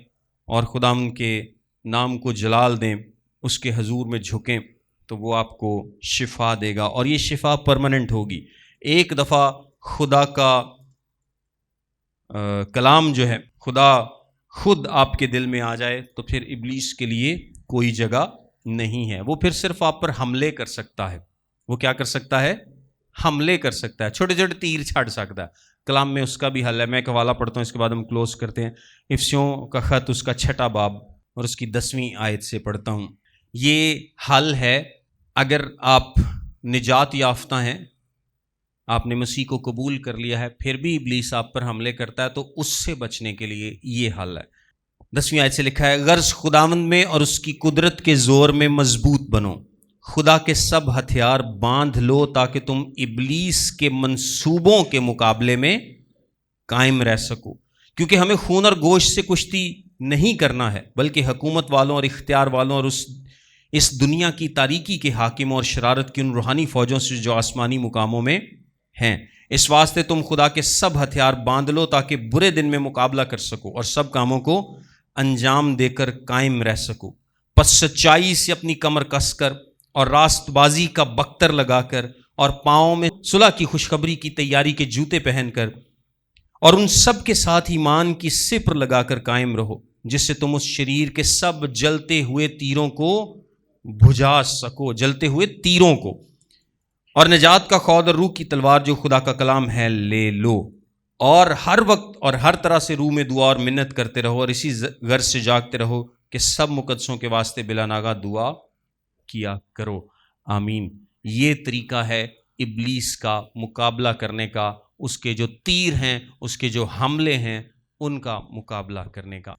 اور خدا ان کے نام کو جلال دیں، اس کے حضور میں جھکیں تو وہ آپ کو شفا دے گا. اور یہ شفا پرماننٹ ہوگی. ایک دفعہ خدا کا کلام جو ہے خدا خود آپ کے دل میں آ جائے تو پھر ابلیس کے لیے کوئی جگہ نہیں ہے. وہ پھر صرف آپ پر حملے کر سکتا ہے. وہ کیا کر سکتا ہے؟ حملے کر سکتا ہے، چھوٹے چھوٹے تیر چھاڑ سکتا ہے. کلام میں اس کا بھی حل ہے. میں ایک حوالہ پڑھتا ہوں، اس کے بعد ہم کلوز کرتے ہیں. افسیوں کا خط اس کا 6 باب اور اس کی 10ویں آیت سے پڑھتا ہوں. یہ حل ہے اگر آپ نجات یافتہ ہیں، آپ نے مسیح کو قبول کر لیا ہے، پھر بھی ابلیس آپ پر حملے کرتا ہے تو اس سے بچنے کے لیے یہ حل ہے. 10ویں آیت سے لکھا ہے، غرض خداوند میں اور اس کی قدرت کے زور میں مضبوط بنو، خدا کے سب ہتھیار باندھ لو تاکہ تم ابلیس کے منصوبوں کے مقابلے میں قائم رہ سکو. کیونکہ ہمیں خون اور گوشت سے کشتی نہیں کرنا ہے، بلکہ حکومت والوں اور اختیار والوں اور اس دنیا کی تاریکی کے حاکموں اور شرارت کی ان روحانی فوجوں سے جو آسمانی مقاموں میں ہیں. اس واسطے تم خدا کے سب ہتھیار باندھ لو تاکہ برے دن میں مقابلہ کر سکو اور سب کاموں کو انجام دے کر قائم رہ سکو. پس سچائی سے اپنی کمر کس کر اور راست بازی کا بختر لگا کر اور پاؤں میں صلح کی خوشخبری کی تیاری کے جوتے پہن کر اور ان سب کے ساتھ ایمان کی سپر لگا کر قائم رہو، جس سے تم اس شریر کے سب جلتے ہوئے تیروں کو بجھا سکو، جلتے ہوئے تیروں کو. اور نجات کا خود اور روح کی تلوار جو خدا کا کلام ہے لے لو، اور ہر وقت اور ہر طرح سے روح میں دعا اور منت کرتے رہو اور اسی غرض سے جاگتے رہو کہ سب مقدسوں کے واسطے بلا ناغہ دعا کیا کرو. آمین. یہ طریقہ ہے ابلیس کا مقابلہ کرنے کا، اس کے جو تیر ہیں، اس کے جو حملے ہیں، ان کا مقابلہ کرنے کا.